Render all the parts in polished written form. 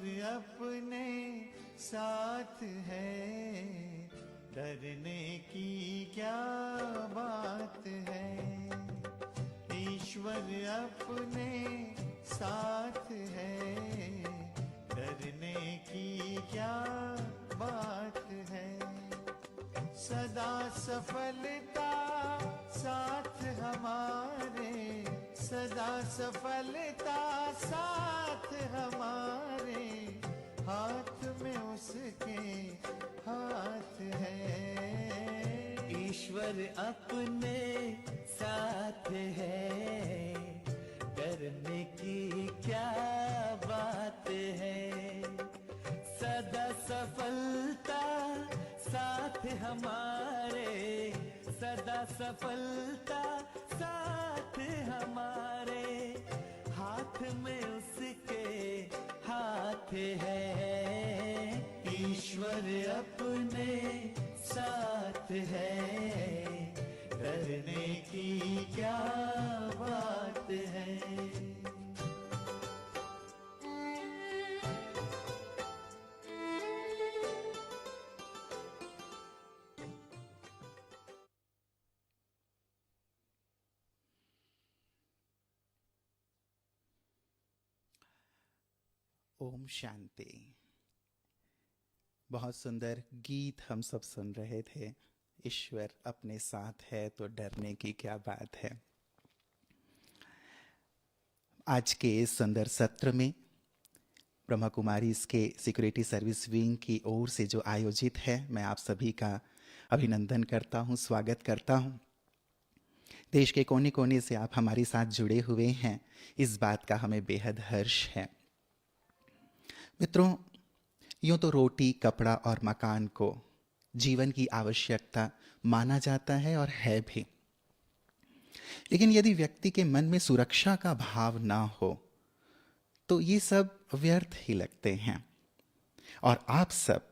अपने साथ है, डरने की क्या बात है। ईश्वर अपने साथ है, डरने की क्या बात है। सदा सफलता साथ हमारे, सदा सफलता साथ हमारे, हाथ में उसके हाथ है। ईश्वर अपने साथ है, डरने की क्या बात है। सदा सफलता साथ हमारे, सदा सफलता साथ हमारे, हाथ में उसके हाथ है। ईश्वर अपने साथ है, डरने की क्या बात है। ओम शांति। बहुत सुंदर गीत हम सब सुन रहे थे। ईश्वर अपने साथ है तो डरने की क्या बात है। आज के इस सुंदर सत्र में ब्रह्मा कुमारी इसके सिक्योरिटी सर्विस विंग की ओर से जो आयोजित है, मैं आप सभी का अभिनंदन करता हूं, स्वागत करता हूं। देश के कोने कोने से आप हमारे साथ जुड़े हुए हैं, इस बात का हमें बेहद हर्ष है। मित्रों, यूं तो रोटी, कपड़ा और मकान को जीवन की आवश्यकता माना जाता है और है भी, लेकिन यदि व्यक्ति के मन में सुरक्षा का भाव ना हो तो ये सब व्यर्थ ही लगते हैं। और आप सब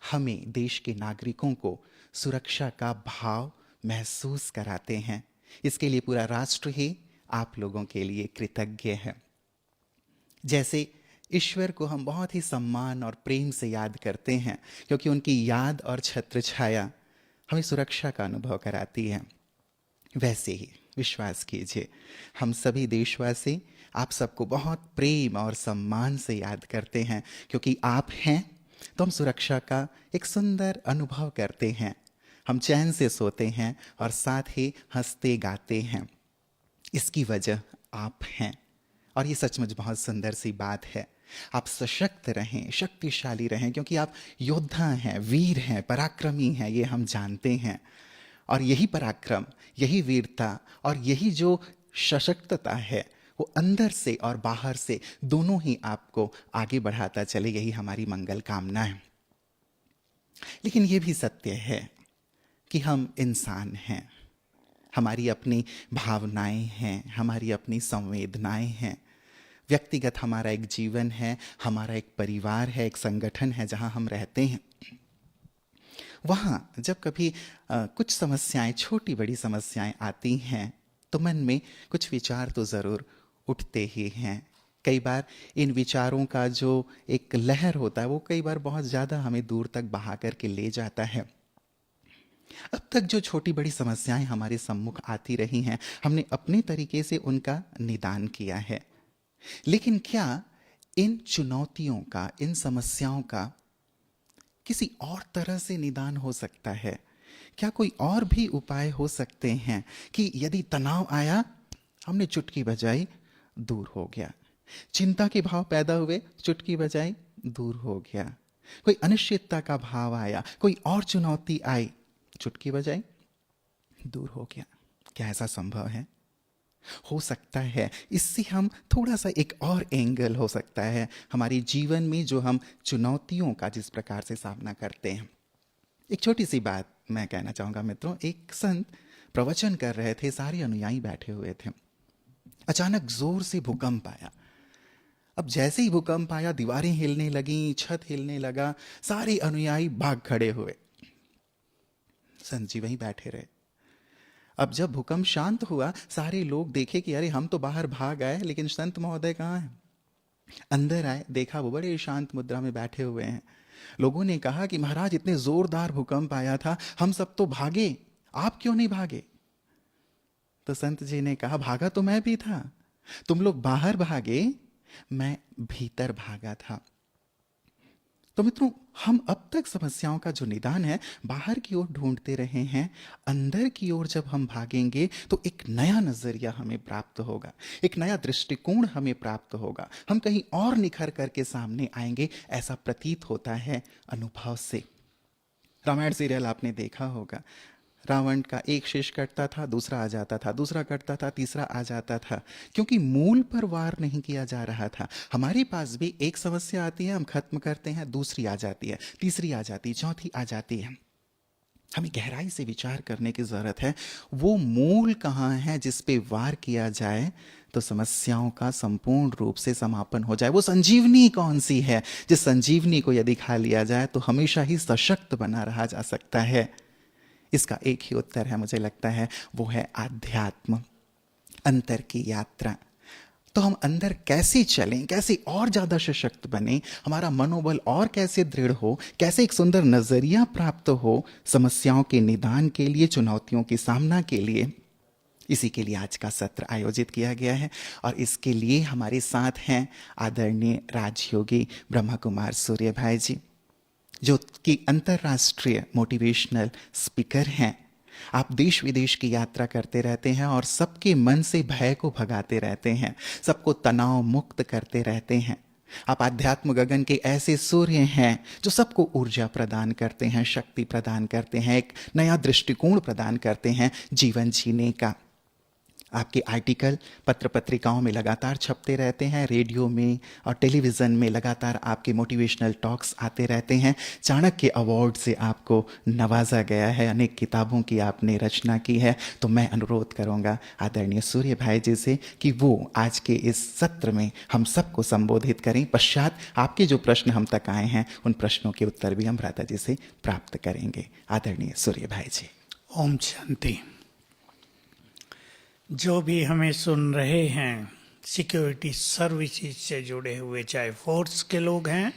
हमें, देश के नागरिकों को सुरक्षा का भाव महसूस कराते हैं। इसके लिए पूरा राष्ट्र ही आप लोगों के लिए कृतज्ञ है। जैसे ईश्वर को हम बहुत ही सम्मान और प्रेम से याद करते हैं, क्योंकि उनकी याद और छत्र छाया हमें सुरक्षा का अनुभव कराती है, वैसे ही विश्वास कीजिए, हम सभी देशवासी आप सबको बहुत प्रेम और सम्मान से याद करते हैं, क्योंकि आप हैं तो हम सुरक्षा का एक सुंदर अनुभव करते हैं। हम चैन से सोते हैं और साथ ही हंसते गाते हैं। इसकी वजह आप हैं, और ये सचमुच बहुत सुंदर सी बात है। आप सशक्त रहें, शक्तिशाली रहें, क्योंकि आप योद्धा हैं, वीर हैं, पराक्रमी हैं, ये हम जानते हैं। और यही पराक्रम, यही वीरता और यही जो सशक्तता है, वो अंदर से और बाहर से दोनों ही आपको आगे बढ़ाता चले, यही हमारी मंगल कामना है। लेकिन ये भी सत्य है कि हम इंसान हैं, हमारी अपनी भावनाएं हैं, हमारी अपनी संवेदनाएं हैं। व्यक्तिगत हमारा एक जीवन है, हमारा एक परिवार है, एक संगठन है जहां हम रहते हैं। वहाँ जब कभी कुछ समस्याएं, छोटी बड़ी समस्याएं आती हैं, तो मन में कुछ विचार तो ज़रूर उठते ही हैं। कई बार इन विचारों का जो एक लहर होता है, वो कई बार बहुत ज़्यादा हमें दूर तक बहा करके ले जाता है। अब तक जो छोटी बड़ी समस्याएं हमारे सम्मुख आती रही हैं, हमने अपने तरीके से उनका निदान किया है। लेकिन क्या इन चुनौतियों का, इन समस्याओं का किसी और तरह से निदान हो सकता है? क्या कोई और भी उपाय हो सकते हैं कि यदि तनाव आया, हमने चुटकी बजाई, दूर हो गया। चिंता के भाव पैदा हुए, चुटकी बजाई, दूर हो गया। कोई अनिश्चितता का भाव आया, कोई और चुनौती आई, चुटकी बजाई, दूर हो गया। क्या ऐसा संभव है? हो सकता है। इससे हम थोड़ा सा एक और एंगल हो सकता है हमारे जीवन में, जो हम चुनौतियों का जिस प्रकार से सामना करते हैं। एक छोटी सी बात मैं कहना चाहूँगा मित्रों। एक संत प्रवचन कर रहे थे, सारे अनुयायी बैठे हुए थे। अचानक जोर से भूकंप आया। अब जैसे ही भूकंप आया, दीवारें हिलने लगी, छत हिलने लगा, सारे अनुयायी भाग खड़े हुए। संत जी वहीं बैठे रहे। अब जब भूकंप शांत हुआ, सारे लोग देखे कि अरे हम तो बाहर भाग आए, लेकिन संत महोदय कहाँ हैं? अंदर आए, देखा वो बड़े शांत मुद्रा में बैठे हुए हैं। लोगों ने कहा कि महाराज इतने जोरदार भूकंप आया था, हम सब तो भागे, आप क्यों नहीं भागे? तो संत जी ने कहा, भागा तो मैं भी था, तुम लोग बाहर भागे, मैं भीतर भागा था। तो मित्रों, हम अब तक समस्याओं का जो निदान है बाहर की ओर ढूंढते रहे हैं। अंदर की ओर जब हम भागेंगे तो एक नया नजरिया हमें प्राप्त होगा, एक नया दृष्टिकोण हमें प्राप्त होगा, हम कहीं और निखर करके सामने आएंगे, ऐसा प्रतीत होता है अनुभव से। रामायण सीरियल आपने देखा होगा, रावण का एक शेष कटता था, दूसरा आ जाता था, दूसरा कटता था, तीसरा आ जाता था, क्योंकि मूल पर वार नहीं किया जा रहा था। हमारे पास भी एक समस्या आती है, हम खत्म करते हैं, दूसरी आ जाती है, तीसरी आ जाती है, चौथी आ जाती है। हमें गहराई से विचार करने की जरूरत है, वो मूल कहाँ है जिस पे वार किया जाए तो समस्याओं का संपूर्ण रूप से समापन हो जाए। वो संजीवनी कौन सी है जिस संजीवनी को यदि खा लिया जाए तो हमेशा ही सशक्त बना रहा जा सकता है? इसका एक ही उत्तर है, मुझे लगता है, वो है आध्यात्म, अंतर की यात्रा। तो हम अंदर कैसे चलें, कैसे और ज़्यादा सशक्त बने, हमारा मनोबल और कैसे दृढ़ हो, कैसे एक सुंदर नज़रिया प्राप्त हो समस्याओं के निदान के लिए, चुनौतियों के सामना के लिए, इसी के लिए आज का सत्र आयोजित किया गया है। और इसके लिए हमारे साथ हैं आदरणीय राजयोगी ब्रह्मा कुमार सूर्य भाई जी, जो कि अंतर्राष्ट्रीय मोटिवेशनल स्पीकर हैं। आप देश विदेश की यात्रा करते रहते हैं और सबके मन से भय को भगाते रहते हैं, सबको तनाव मुक्त करते रहते हैं। आप आध्यात्म गगन के ऐसे सूर्य हैं जो सबको ऊर्जा प्रदान करते हैं, शक्ति प्रदान करते हैं, एक नया दृष्टिकोण प्रदान करते हैं जीवन जीने का। आपके आर्टिकल पत्र पत्रिकाओं में लगातार छपते रहते हैं, रेडियो में और टेलीविज़न में लगातार आपके मोटिवेशनल टॉक्स आते रहते हैं। चाणक्य अवार्ड से आपको नवाजा गया है, अनेक किताबों की आपने रचना की है। तो मैं अनुरोध करूंगा आदरणीय सूर्य भाई जी से कि वो आज के इस सत्र में हम सबको संबोधित करें। पश्चात आपके जो प्रश्न हम तक आए हैं उन प्रश्नों के उत्तर भी हम भ्राता जी से प्राप्त करेंगे। आदरणीय सूर्य भाई जी। ओम शांति। जो भी हमें सुन रहे हैं सिक्योरिटी सर्विसेज से जुड़े हुए, चाहे फोर्स के लोग हैं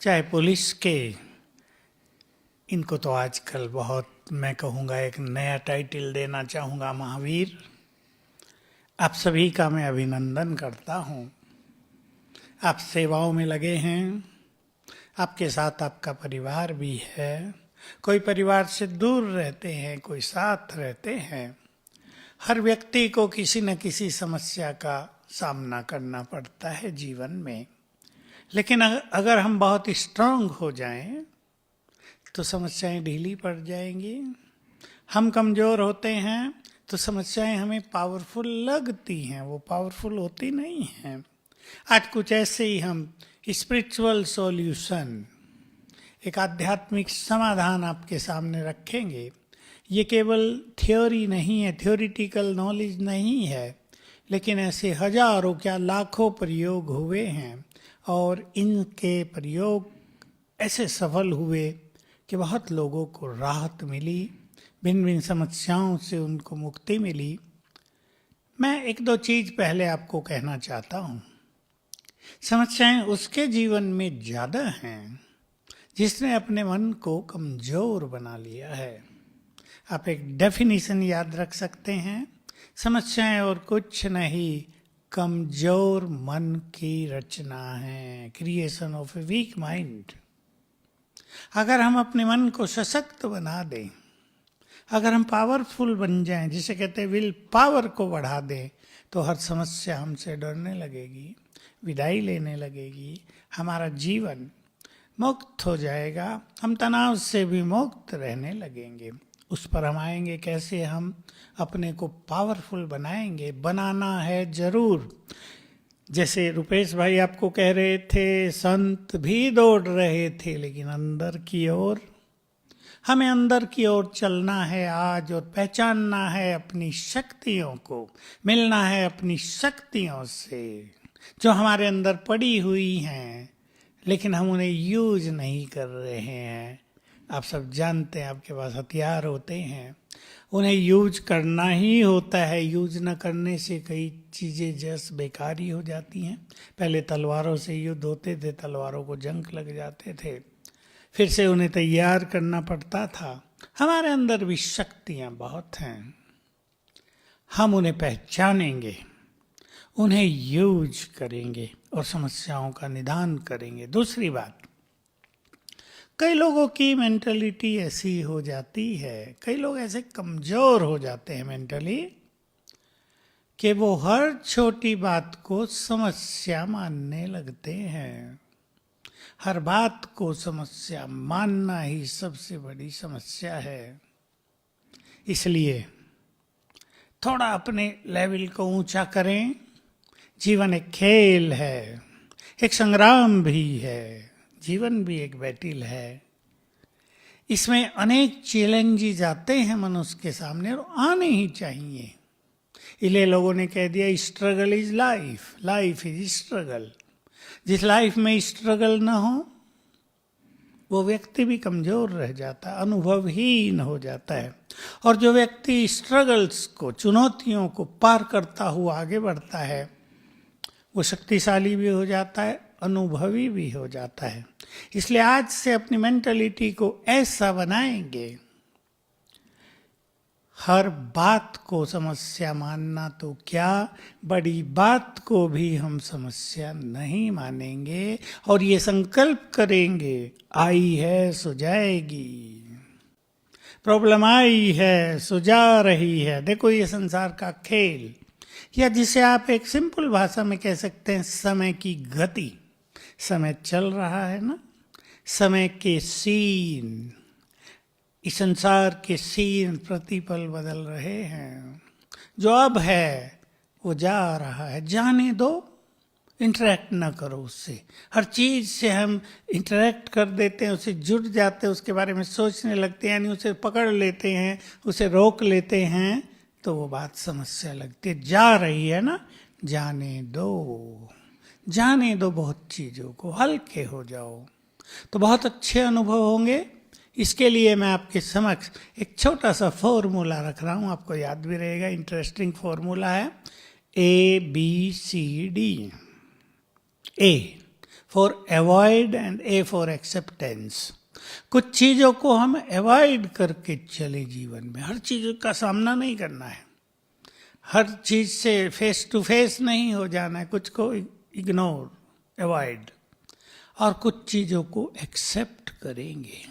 चाहे पुलिस के, इनको तो आजकल बहुत, मैं कहूँगा एक नया टाइटल देना चाहूँगा, महावीर। आप सभी का मैं अभिनंदन करता हूँ। आप सेवाओं में लगे हैं, आपके साथ आपका परिवार भी है, कोई परिवार से दूर रहते हैं, कोई साथ रहते हैं। हर व्यक्ति को किसी न किसी समस्या का सामना करना पड़ता है जीवन में। लेकिन अगर हम बहुत स्ट्रांग हो जाएं तो समस्याएं ढीली पड़ जाएंगी। हम कमज़ोर होते हैं तो समस्याएं हमें पावरफुल लगती हैं, वो पावरफुल होती नहीं हैं। आज कुछ ऐसे ही हम स्पिरिचुअल सॉल्यूशन, एक आध्यात्मिक समाधान आपके सामने रखेंगे। ये केवल थ्योरी नहीं है, थ्योरिटिकल नॉलेज नहीं है, लेकिन ऐसे हजारों क्या लाखों प्रयोग हुए हैं और इनके प्रयोग ऐसे सफल हुए कि बहुत लोगों को राहत मिली, भिन्न भिन्न समस्याओं से उनको मुक्ति मिली। मैं एक दो चीज़ पहले आपको कहना चाहता हूँ। समस्याएं उसके जीवन में ज़्यादा हैं जिसने अपने मन को कमज़ोर बना लिया है। आप एक डेफिनेशन याद रख सकते हैं, समस्याएं और कुछ नहीं, कमजोर मन की रचना है, creation of a weak mind. अगर हम अपने मन को सशक्त बना दें, अगर हम पावरफुल बन जाएं, जिसे कहते हैं विल पावर को बढ़ा दें, तो हर समस्या हमसे डरने लगेगी, विदाई लेने लगेगी, हमारा जीवन मुक्त हो जाएगा, हम तनाव से भी मुक्त रहने लगेंगे। उस पर हम आएंगे, कैसे हम अपने को पावरफुल बनाएंगे। बनाना है जरूर। जैसे रुपेश भाई आपको कह रहे थे, संत भी दौड़ रहे थे, लेकिन अंदर की ओर, हमें अंदर की ओर चलना है आज और पहचानना है अपनी शक्तियों को, मिलना है अपनी शक्तियों से जो हमारे अंदर पड़ी हुई हैं, लेकिन हम उन्हें यूज नहीं कर रहे हैं। आप सब जानते हैं, आपके पास हथियार होते हैं, उन्हें यूज करना ही होता है। यूज न करने से कई चीज़ें जस बेकार ही हो जाती हैं। पहले तलवारों से युद्ध होते थे, तलवारों को जंग लग जाते थे, फिर से उन्हें तैयार करना पड़ता था। हमारे अंदर भी शक्तियाँ बहुत हैं, हम उन्हें पहचानेंगे, उन्हें यूज करेंगे और समस्याओं का निदान करेंगे। दूसरी बात, कई लोगों की मेंटलिटी ऐसी हो जाती है, कई लोग ऐसे कमजोर हो जाते हैं मेंटली कि वो हर छोटी बात को समस्या मानने लगते हैं। हर बात को समस्या मानना ही सबसे बड़ी समस्या है। इसलिए थोड़ा अपने लेवल को ऊंचा करें। जीवन एक खेल है, एक संग्राम भी है, जीवन भी एक बैटल है। इसमें अनेक चैलेंजेस आते हैं मनुष्य के सामने और आने ही चाहिए। इसलिए लोगों ने कह दिया struggle is life, life is struggle. जिस लाइफ में स्ट्रगल ना हो वो व्यक्ति भी कमजोर रह जाता है, अनुभवहीन हो जाता है। और जो व्यक्ति स्ट्रगल्स को, चुनौतियों को पार करता हुआ आगे बढ़ता है, वो शक्तिशाली भी हो जाता है, अनुभवी भी हो जाता है। इसलिए आज से अपनी मेंटलिटी को ऐसा बनाएंगे, हर बात को समस्या मानना तो क्या, बड़ी बात को भी हम समस्या नहीं मानेंगे और ये संकल्प करेंगे, आई है सो जाएगी, प्रॉब्लम आई है सो जा रही है। देखो ये संसार का खेल, या जिसे आप एक सिंपल भाषा में कह सकते हैं समय की गति। समय चल रहा है ना, समय के सीन, इस संसार के सीन प्रतिपल बदल रहे हैं। जो अब है वो जा रहा है, जाने दो, इंटरेक्ट ना करो उससे। हर चीज से हम इंटरेक्ट कर देते हैं, उससे जुड़ जाते हैं, उसके बारे में सोचने लगते हैं, यानी उसे पकड़ लेते हैं, उसे रोक लेते हैं, तो वो बात समस्या लगती है। जा रही है ना, जाने दो, जाने दो, बहुत चीजों को, हल्के हो जाओ, तो बहुत अच्छे अनुभव होंगे। इसके लिए मैं आपके समक्ष एक छोटा सा फॉर्मूला रख रहा हूँ, आपको याद भी रहेगा, इंटरेस्टिंग फॉर्मूला है ABCD। A for avoid and A for acceptance. कुछ चीज़ों को हम अवॉइड करके चले जीवन में, हर चीज़ का सामना नहीं करना है, हर चीज़ से फेस टू फेस नहीं हो जाना है, कुछ को इग्नोर, अवॉइड, और कुछ चीज़ों को एक्सेप्ट करेंगे,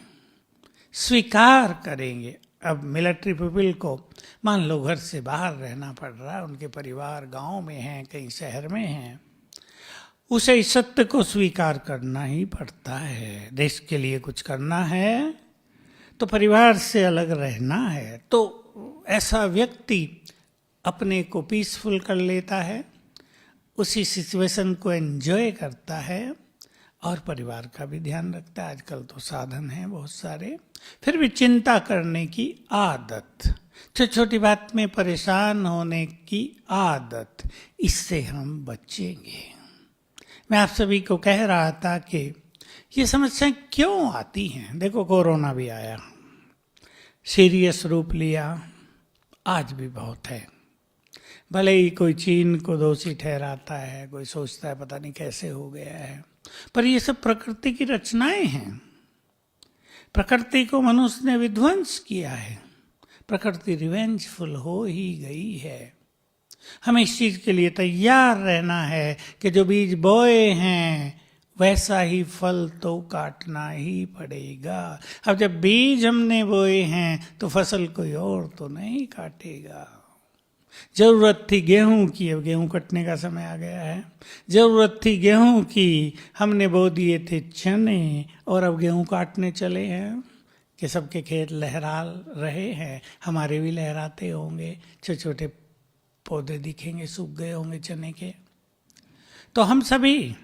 स्वीकार करेंगे। अब मिलिट्री पीपल को मान लो घर से बाहर रहना पड़ रहा है, उनके परिवार गांव में हैं, कहीं शहर में हैं, उसे इस सत्य को स्वीकार करना ही पड़ता है। देश के लिए कुछ करना है तो परिवार से अलग रहना है, तो ऐसा व्यक्ति अपने को पीसफुल कर लेता है, उसी सिचुएशन को एंजॉय करता है और परिवार का भी ध्यान रखता है। आजकल तो साधन हैं बहुत सारे, फिर भी चिंता करने की आदत, छोटी छोटी बात में परेशान होने की आदत, इससे हम बचेंगे। मैं आप सभी को कह रहा था कि ये समस्याएं क्यों आती हैं। देखो कोरोना भी आया, सीरियस रूप लिया, आज भी बहुत है। भले ही कोई चीन को दोषी ठहराता है, कोई सोचता है पता नहीं कैसे हो गया है, पर ये सब प्रकृति की रचनाएं हैं। प्रकृति को मनुष्य ने विध्वंस किया है, प्रकृति रिवेंजफुल हो ही गई है। हमें इस चीज के लिए तैयार रहना है कि जो बीज बोए हैं वैसा ही फल तो काटना ही पड़ेगा। अब जब बीज हमने बोए हैं तो फसल कोई और तो नहीं काटेगा। जरूरत थी गेहूं की, अब गेहूं कटने का समय आ गया है। जरूरत थी गेहूं की, हमने बो दिए थे चने और अब गेहूं काटने चले हैं कि सबके खेत लहरा रहे हैं, हमारे भी लहराते होंगे, छोटे छोटे पौधे दिखेंगे, सूख गए होंगे चने के। तो हम सभी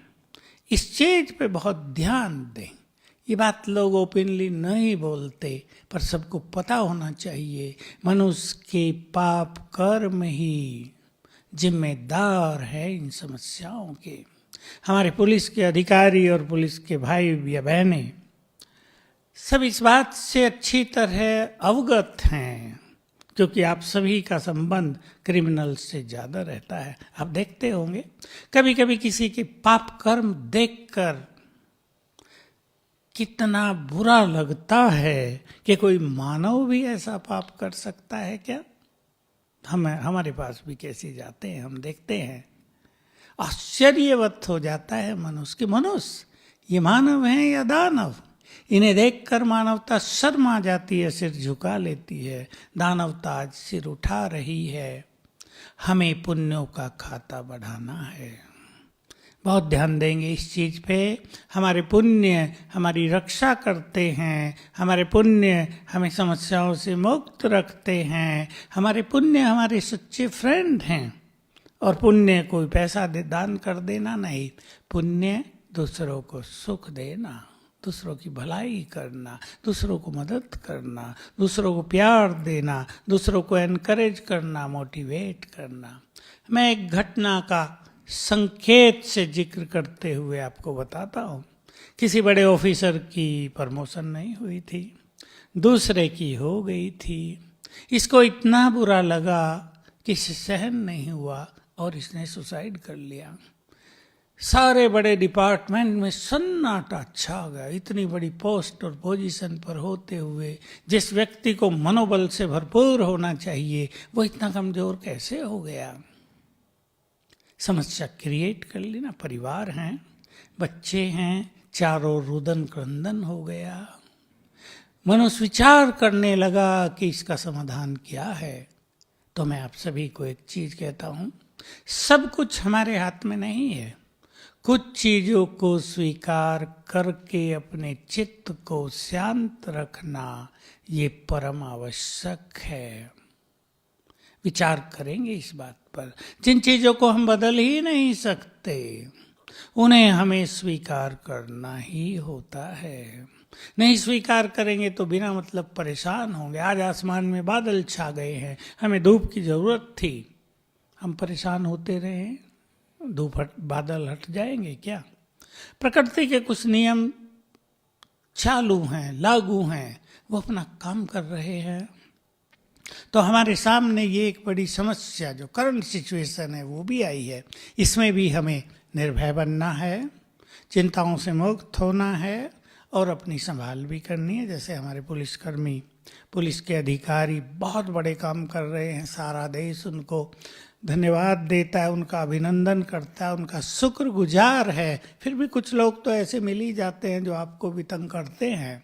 इस चीज पे बहुत ध्यान दें। ये बात लोग ओपनली नहीं बोलते, पर सबको पता होना चाहिए, मनुष्य के पाप कर्म ही जिम्मेदार है इन समस्याओं के। हमारे पुलिस के अधिकारी और पुलिस के भाई या बहनें सब इस बात से अच्छी तरह अवगत हैं क्योंकि आप सभी का संबंध क्रिमिनल से ज्यादा रहता है। आप देखते होंगे कभी कभी किसी के पाप कर्म देखकर कितना बुरा लगता है कि कोई मानव भी ऐसा पाप कर सकता है क्या। हमारे पास भी कैसे जाते हैं, हम देखते हैं, आश्चर्यवत हो जाता है मनुष्य कि मनुष्य ये मानव है या दानव। इन्हें देखकर मानवता शर्मा जाती है, सिर झुका लेती है। दानवता आज सिर उठा रही है। हमें पुण्यों का खाता बढ़ाना है। बहुत ध्यान देंगे इस चीज पे। हमारे पुण्य हमारी रक्षा करते हैं, हमारे पुण्य हमें समस्याओं से मुक्त रखते हैं, हमारे पुण्य हमारे सच्चे फ्रेंड हैं। और पुण्य कोई पैसा दान कर देना नहीं, पुण्य दूसरों को सुख देना, दूसरों की भलाई करना, दूसरों को मदद करना, दूसरों को प्यार देना, दूसरों को एनकरेज करना, मोटिवेट करना। मैं एक घटना का संकेत से जिक्र करते हुए आपको बताता हूँ। किसी बड़े ऑफिसर की प्रमोशन नहीं हुई थी, दूसरे की हो गई थी। इसको इतना बुरा लगा कि इसे सहन नहीं हुआ और इसने सुसाइड कर लिया। सारे बड़े डिपार्टमेंट में सन्नाटा छा गया। इतनी बड़ी पोस्ट और पोजीशन पर होते हुए जिस व्यक्ति को मनोबल से भरपूर होना चाहिए, वो इतना कमजोर कैसे हो गया। समस्या क्रिएट कर ली ना। परिवार हैं, बच्चे हैं, चारों रुदन क्रंदन हो गया। मनुष्य विचार करने लगा कि इसका समाधान क्या है। तो मैं आप सभी को एक चीज कहता हूं, सब कुछ हमारे हाथ में नहीं है। कुछ चीजों को स्वीकार करके अपने चित्त को शांत रखना ये परम आवश्यक है। विचार करेंगे इस बात पर। जिन चीजों को हम बदल ही नहीं सकते उन्हें हमें स्वीकार करना ही होता है। नहीं स्वीकार करेंगे तो बिना मतलब परेशान होंगे। आज आसमान में बादल छा गए हैं, हमें धूप की जरूरत थी, हम परेशान होते रहे। धूप बादल हट जाएंगे क्या? प्रकृति के कुछ नियम चालू हैं, लागू हैं, वो अपना काम कर रहे हैं। तो हमारे सामने ये एक बड़ी समस्या जो करंट सिचुएशन है वो भी आई है। इसमें भी हमें निर्भय बनना है, चिंताओं से मुक्त होना है और अपनी संभाल भी करनी है। जैसे हमारे पुलिसकर्मी, पुलिस के अधिकारी बहुत बड़े काम कर रहे हैं। सारा देश उनको धन्यवाद देता है, उनका अभिनंदन करता है, उनका शुक्रगुजार है। फिर भी कुछ लोग तो ऐसे मिल ही जाते हैं जो आपको भी तंग करते हैं।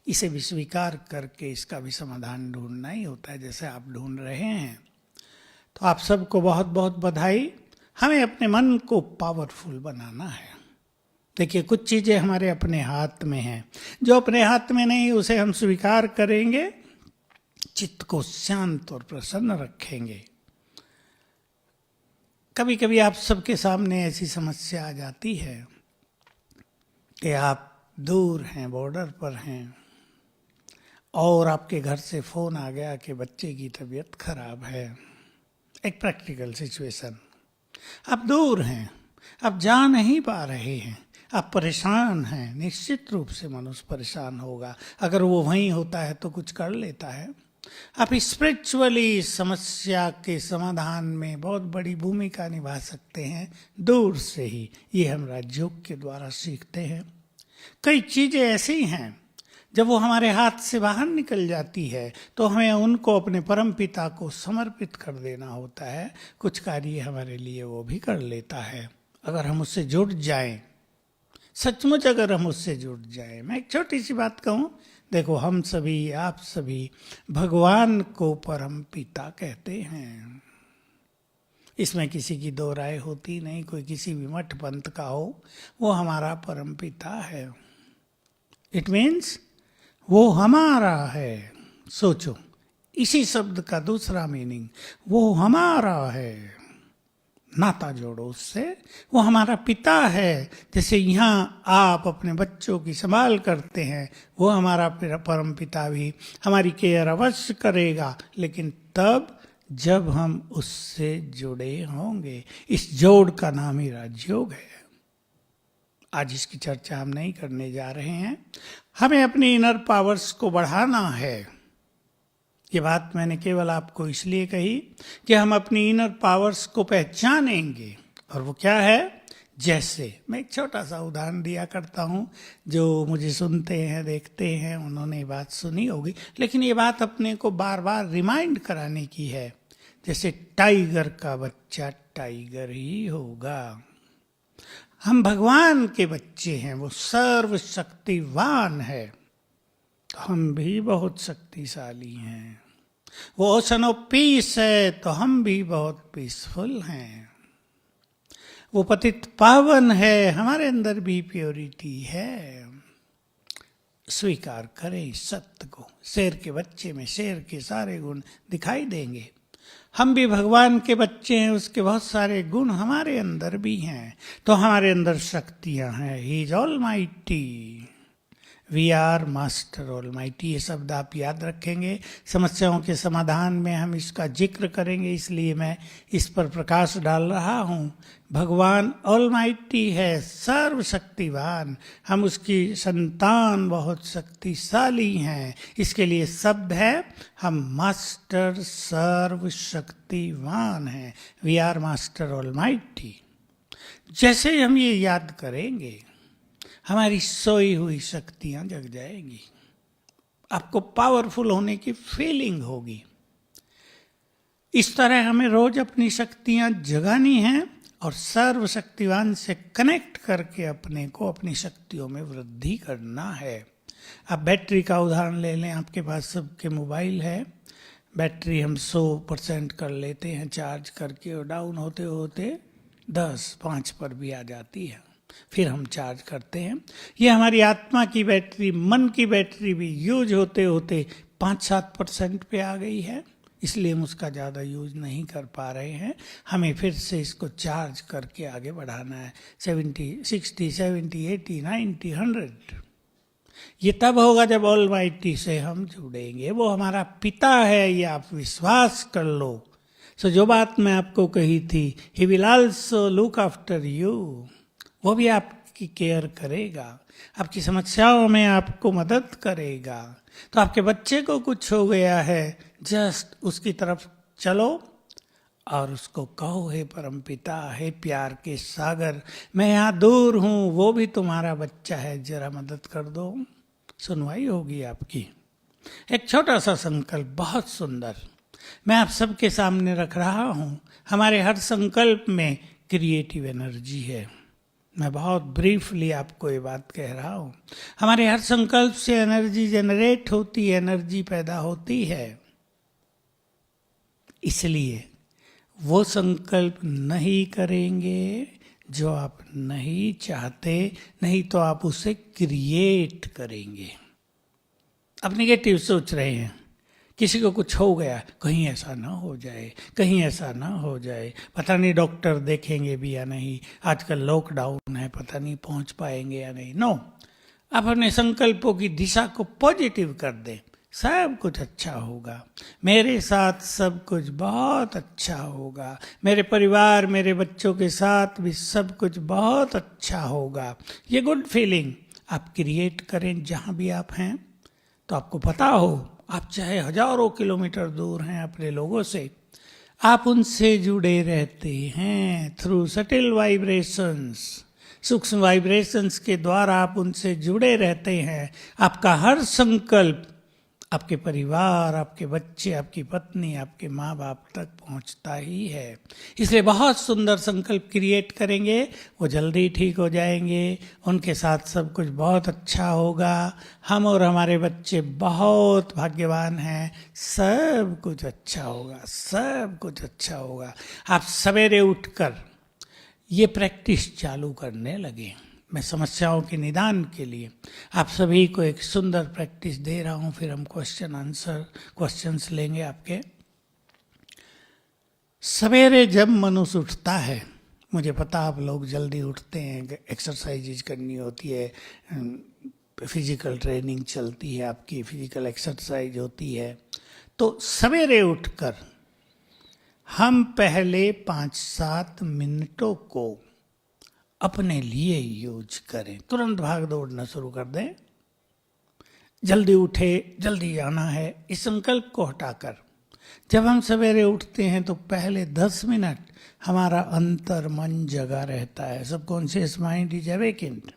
इसे भी स्वीकार करके इसका भी समाधान ढूंढना ही होता है, जैसे आप ढूंढ रहे हैं। तो आप सबको बहुत बहुत बधाई। हमें अपने मन को पावरफुल बनाना है। देखिए, कुछ चीजें हमारे अपने हाथ में हैं। जो अपने हाथ में नहीं उसे हम स्वीकार करेंगे, चित्त को शांत और प्रसन्न रखेंगे। कभी कभी आप सबके सामने ऐसी समस्या आ जाती है कि आप दूर हैं, बॉर्डर पर हैं और आपके घर से फोन आ गया कि बच्चे की तबीयत खराब है। एक प्रैक्टिकल सिचुएशन। आप दूर हैं, आप जा नहीं पा रहे हैं, आप परेशान हैं। निश्चित रूप से मनुष्य परेशान होगा। अगर वो वहीं होता है तो कुछ कर लेता है। आप स्पिरिचुअली समस्या के समाधान में बहुत बड़ी भूमिका निभा सकते हैं, दूर से ही। ये हम राजयोग के द्वारा सीखते हैं। कई चीजें ऐसी हैं जब वो हमारे हाथ से बाहर निकल जाती है तो हमें उनको अपने परम पिता को समर्पित कर देना होता है। कुछ कार्य हमारे लिए वो भी कर लेता है अगर हम उससे जुड़ जाएं। सचमुच अगर हम उससे जुड़ जाएं। मैं एक छोटी सी बात कहूँ, देखो, हम सभी, आप सभी भगवान को परम पिता कहते हैं। इसमें किसी की दो राय होती नहीं। कोई किसी भी मठ पंथ का हो, वो हमारा परम पिता है। इट मीन्स वो हमारा है। सोचो, इसी शब्द का दूसरा मीनिंग, वो हमारा है। नाता जोड़ो उससे, वो हमारा पिता है। जैसे यहाँ आप अपने बच्चों की संभाल करते हैं, वो हमारा परम पिता भी हमारी केयर अवश्य करेगा, लेकिन तब जब हम उससे जुड़े होंगे। इस जोड़ का नाम ही राजयोग है। आज इसकी चर्चा हम नहीं करने जा रहे हैं। हमें अपनी इनर पावर्स को बढ़ाना है। ये बात मैंने केवल आपको इसलिए कही कि हम अपनी इनर पावर्स को पहचानेंगे। और वो क्या है? जैसे मैं एक छोटा सा उदाहरण दिया करता हूँ, जो मुझे सुनते हैं देखते हैं उन्होंने ये बात सुनी होगी, लेकिन ये बात अपने को बार बार रिमाइंड कराने की है। जैसे टाइगर का बच्चा टाइगर ही होगा। हम भगवान के बच्चे हैं, वो सर्वशक्तिवान है, हम भी बहुत शक्तिशाली हैं। वो ओशन ऑफ पीस है तो हम भी बहुत पीसफुल हैं। वो पतित पावन है, हमारे अंदर भी प्योरिटी है। स्वीकार करें इस सत्य को। शेर के बच्चे में शेर के सारे गुण दिखाई देंगे। हम भी भगवान के बच्चे हैं, उसके बहुत सारे गुण हमारे अंदर भी हैं। तो हमारे अंदर शक्तियां हैं। He is almighty, we are master almighty. ये शब्द आप याद रखेंगे। समस्याओं के समाधान में हम इसका जिक्र करेंगे, इसलिए मैं इस पर प्रकाश डाल रहा हूँ। भगवान ऑलमाइटी है, सर्वशक्तिवान। हम उसकी संतान बहुत शक्तिशाली हैं। इसके लिए शब्द है, हम मास्टर सर्वशक्तिवान हैं। We are master almighty. जैसे हम ये याद करेंगे, हमारी सोई हुई शक्तियां जग जाएंगी। आपको पावरफुल होने की फीलिंग होगी। इस तरह हमें रोज अपनी शक्तियां जगानी हैं और सर्वशक्तिवान से कनेक्ट करके अपने को अपनी शक्तियों में वृद्धि करना है। अब बैटरी का उदाहरण ले लें। आपके पास सबके मोबाइल है। बैटरी हम 100% कर लेते हैं चार्ज करके, और डाउन होते होते 10-5 पर भी आ जाती है, फिर हम चार्ज करते हैं। ये हमारी आत्मा की बैटरी, मन की बैटरी भी यूज होते होते 5-7% पे आ गई है, इसलिए हम उसका ज़्यादा यूज नहीं कर पा रहे हैं। हमें फिर से इसको चार्ज करके आगे बढ़ाना है। 70, 60, 70, 80, 90, 100। ये तब होगा जब ऑलमाइटी से हम जुड़ेंगे। वो हमारा पिता है, ये आप विश्वास कर लो। सो जो बात मैं आपको कही थी, he will also look after you, वो भी आपकी केयर करेगा, आपकी समस्याओं में आपको मदद करेगा। तो आपके बच्चे को कुछ हो गया है, जस्ट उसकी तरफ चलो और उसको कहो, हे परमपिता, हे प्यार के सागर, मैं यहाँ दूर हूँ, वो भी तुम्हारा बच्चा है, जरा मदद कर दो। सुनवाई होगी आपकी। एक छोटा सा संकल्प, बहुत सुंदर, मैं आप सबके सामने रख रहा हूँ। हमारे हर संकल्प में क्रिएटिव एनर्जी है। मैं बहुत ब्रीफली आपको ये बात कह रहा हूँ। हमारे हर संकल्प से एनर्जी जनरेट होती है, एनर्जी पैदा होती है। इसलिए वो संकल्प नहीं करेंगे जो आप नहीं चाहते, नहीं तो आप उसे क्रिएट करेंगे। आप नेगेटिव सोच रहे हैं, किसी को कुछ हो गया, कहीं ऐसा ना हो जाए, कहीं ऐसा ना हो जाए, पता नहीं डॉक्टर देखेंगे भी या नहीं, आजकल लॉकडाउन है, पता नहीं पहुंच पाएंगे या नहीं। नो, आप अपने संकल्पों की दिशा को पॉजिटिव कर दें। सब कुछ अच्छा होगा, मेरे साथ सब कुछ बहुत अच्छा होगा, मेरे परिवार, मेरे बच्चों के साथ भी सब कुछ बहुत अच्छा होगा। ये गुड फीलिंग आप क्रिएट करें जहाँ भी आप हैं। तो आपको पता हो, आप चाहे हजारों किलोमीटर दूर हैं अपने लोगों से, आप उनसे जुड़े रहते हैं थ्रू सटिल वाइब्रेशंस। सूक्ष्म वाइब्रेशंस के द्वारा आप उनसे जुड़े रहते हैं। आपका हर संकल्प आपके परिवार, आपके बच्चे, आपकी पत्नी, आपके माँ बाप तक पहुँचता ही है। इसलिए बहुत सुंदर संकल्प क्रिएट करेंगे, वो जल्दी ठीक हो जाएंगे, उनके साथ सब कुछ बहुत अच्छा होगा। हम और हमारे बच्चे बहुत भाग्यवान हैं, सब कुछ अच्छा होगा, सब कुछ अच्छा होगा। आप सवेरे उठकर ये प्रैक्टिस चालू करने लगे। मैं समस्याओं के निदान के लिए आप सभी को एक सुंदर प्रैक्टिस दे रहा हूँ, फिर हम क्वेश्चंस लेंगे आपके। सवेरे जब मनुष्य उठता है, मुझे पता आप लोग जल्दी उठते हैं, एक्सरसाइज करनी होती है, फिजिकल ट्रेनिंग चलती है, आपकी फिजिकल एक्सरसाइज होती है। तो सवेरे उठकर हम पहले 5-7 मिनटों को अपने लिए यूज करें। तुरंत भाग दौड़ना शुरू कर दें, जल्दी उठे, जल्दी जाना है, इस संकल्प को हटाकर जब हम सवेरे उठते हैं तो पहले 10 मिनट हमारा अंतर मन जगा रहता है, सबकॉन्शियस माइंड इज अवेकेंड।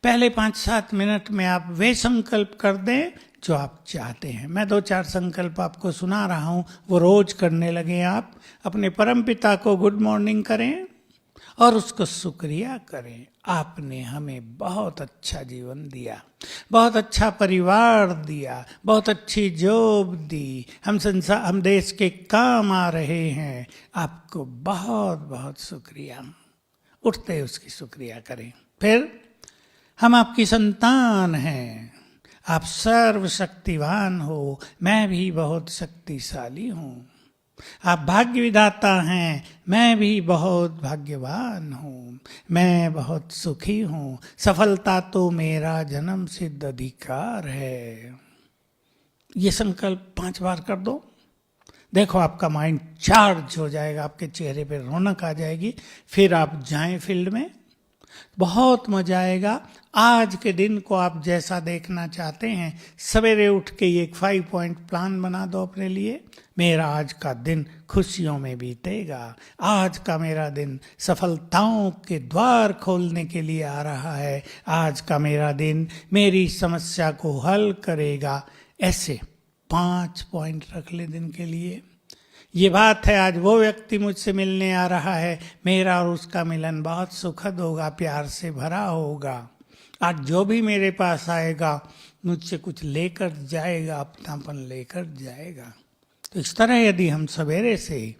पहले 5-7 मिनट में आप वे संकल्प कर दें जो आप चाहते हैं। मैं 2-4 संकल्प आपको सुना रहा हूं, वो रोज करने लगे। आप अपने परमपिता को गुड मॉर्निंग करें और उसको शुक्रिया करें, आपने हमें बहुत अच्छा जीवन दिया, बहुत अच्छा परिवार दिया, बहुत अच्छी जॉब दी, हम देश के काम आ रहे हैं, आपको बहुत बहुत शुक्रिया। उठते उसकी शुक्रिया करें। फिर हम आपकी संतान हैं, आप सर्वशक्तिवान हो, मैं भी बहुत शक्तिशाली हूँ। आप भाग्य विधाता हैं, मैं भी बहुत भाग्यवान हूँ, मैं बहुत सुखी हूँ, सफलता तो मेरा जन्म सिद्ध अधिकार है। ये संकल्प 5 बार कर दो, देखो आपका माइंड चार्ज हो जाएगा, आपके चेहरे पे रौनक आ जाएगी। फिर आप जाएं फील्ड में, बहुत मजा आएगा। आज के दिन को आप जैसा देखना चाहते हैं, सवेरे उठ के एक 5 पॉइंट प्लान बना दो अपने लिए। मेरा आज का दिन खुशियों में बीतेगा, आज का मेरा दिन सफलताओं के द्वार खोलने के लिए आ रहा है, आज का मेरा दिन मेरी समस्या को हल करेगा। ऐसे 5 पॉइंट रख ले दिन के लिए। ये बात है, आज वो व्यक्ति मुझसे मिलने आ रहा है, मेरा और उसका मिलन बहुत सुखद होगा, प्यार से भरा होगा। आज जो भी मेरे पास आएगा मुझसे कुछ लेकर जाएगा, अपनापन लेकर जाएगा। तो इस तरह यदि हम सवेरे से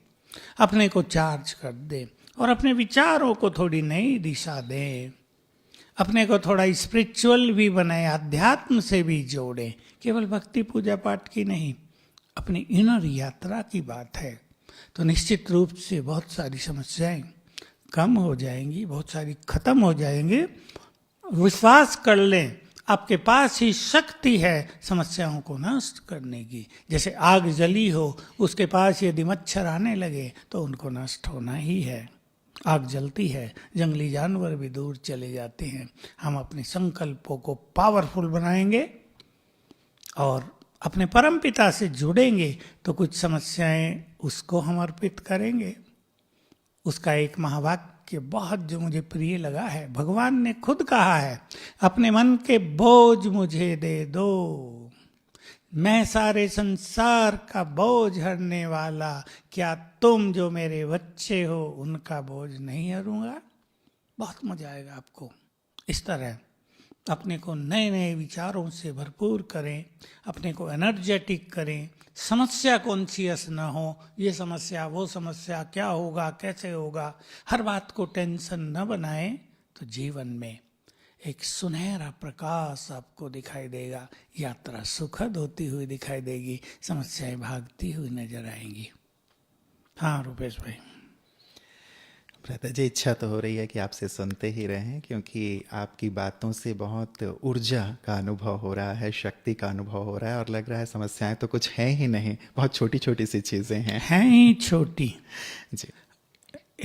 अपने को चार्ज कर दें और अपने विचारों को थोड़ी नई दिशा दें, अपने को थोड़ा स्पिरिचुअल भी बनाए, अध्यात्म से भी जोड़ें, केवल भक्ति पूजा पाठ की नहीं, अपनी इनर यात्रा की बात है, तो निश्चित रूप से बहुत सारी समस्याएं कम हो जाएंगी, बहुत सारी खत्म हो जाएंगी। विश्वास कर लें, आपके पास ही शक्ति है समस्याओं को नष्ट करने की। जैसे आग जली हो, उसके पास यदि मच्छर आने लगे तो उनको नष्ट होना ही है। आग जलती है, जंगली जानवर भी दूर चले जाते हैं। हम अपने संकल्पों को पावरफुल बनाएंगे और अपने परम पिता से जुड़ेंगे तो कुछ समस्याएं उसको हम अर्पित करेंगे। उसका एक महावाक्य बहुत जो मुझे प्रिय लगा है, भगवान ने खुद कहा है, अपने मन के बोझ मुझे दे दो, मैं सारे संसार का बोझ हरने वाला, क्या तुम जो मेरे बच्चे हो उनका बोझ नहीं हरूंगा। बहुत मजा आएगा आपको। इस तरह अपने को नए नए विचारों से भरपूर करें, अपने को एनर्जेटिक करें, समस्या कॉन्शियस ना हो, ये समस्या वो समस्या, क्या होगा कैसे होगा, हर बात को टेंशन न बनाएं, तो जीवन में एक सुनहरा प्रकाश आपको दिखाई देगा, यात्रा सुखद होती हुई दिखाई देगी, समस्याएं भागती हुई नजर आएंगी। हाँ रुपेश भाई। भ्राता जी, इच्छा तो हो रही है कि आपसे सुनते ही रहें, क्योंकि आपकी बातों से बहुत ऊर्जा का अनुभव हो रहा है, शक्ति का अनुभव हो रहा है, और लग रहा है समस्याएं तो कुछ हैं ही नहीं, बहुत छोटी छोटी सी चीज़ें हैं ही छोटी जी।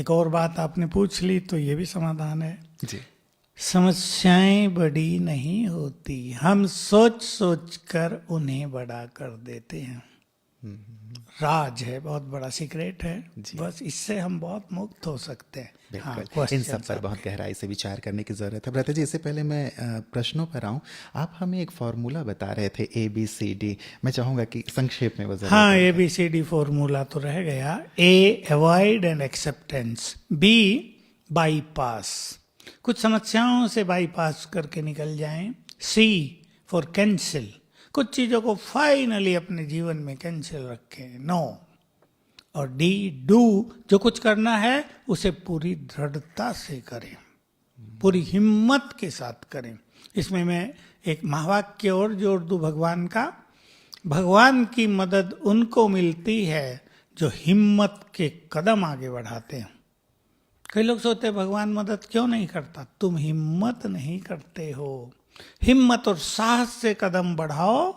एक और बात आपने पूछ ली तो ये भी समाधान है जी। समस्याएं बड़ी नहीं होती, हम सोच सोच कर उन्हें बड़ा कर देते हैं। राज है, बहुत बड़ा सीक्रेट है, बस इससे हम बहुत मुक्त हो सकते हैं। बिल्कुल। इन सब पर बहुत गहराई से विचार करने की ज़रूरत है। भ्राता जी, इससे पहले मैं प्रश्नों पर आऊँ, आप हमें एक फॉर्मूला बता रहे थे ABCD, मैं चाहूँगा कि संक्षेप में वो ज़रूर। हाँ, ABCD फॉर्मूला तो रह गया। A avoid and acceptance, B bypass, कुछ समस्याओं से बाईपास करके निकल जाएं, C फॉर कैंसिल, कुछ चीज़ों को फाइनली अपने जीवन में कैंसिल रखें, नो, और D डू, जो कुछ करना है उसे पूरी दृढ़ता से करें, पूरी हिम्मत के साथ करें। इसमें मैं एक महावाक्य और जोड़ दूं भगवान का, भगवान की मदद उनको मिलती है जो हिम्मत के कदम आगे बढ़ाते हैं। कई लोग सोचते हैं भगवान मदद क्यों नहीं करता, तुम हिम्मत नहीं करते हो। हिम्मत और साहस से कदम बढ़ाओ,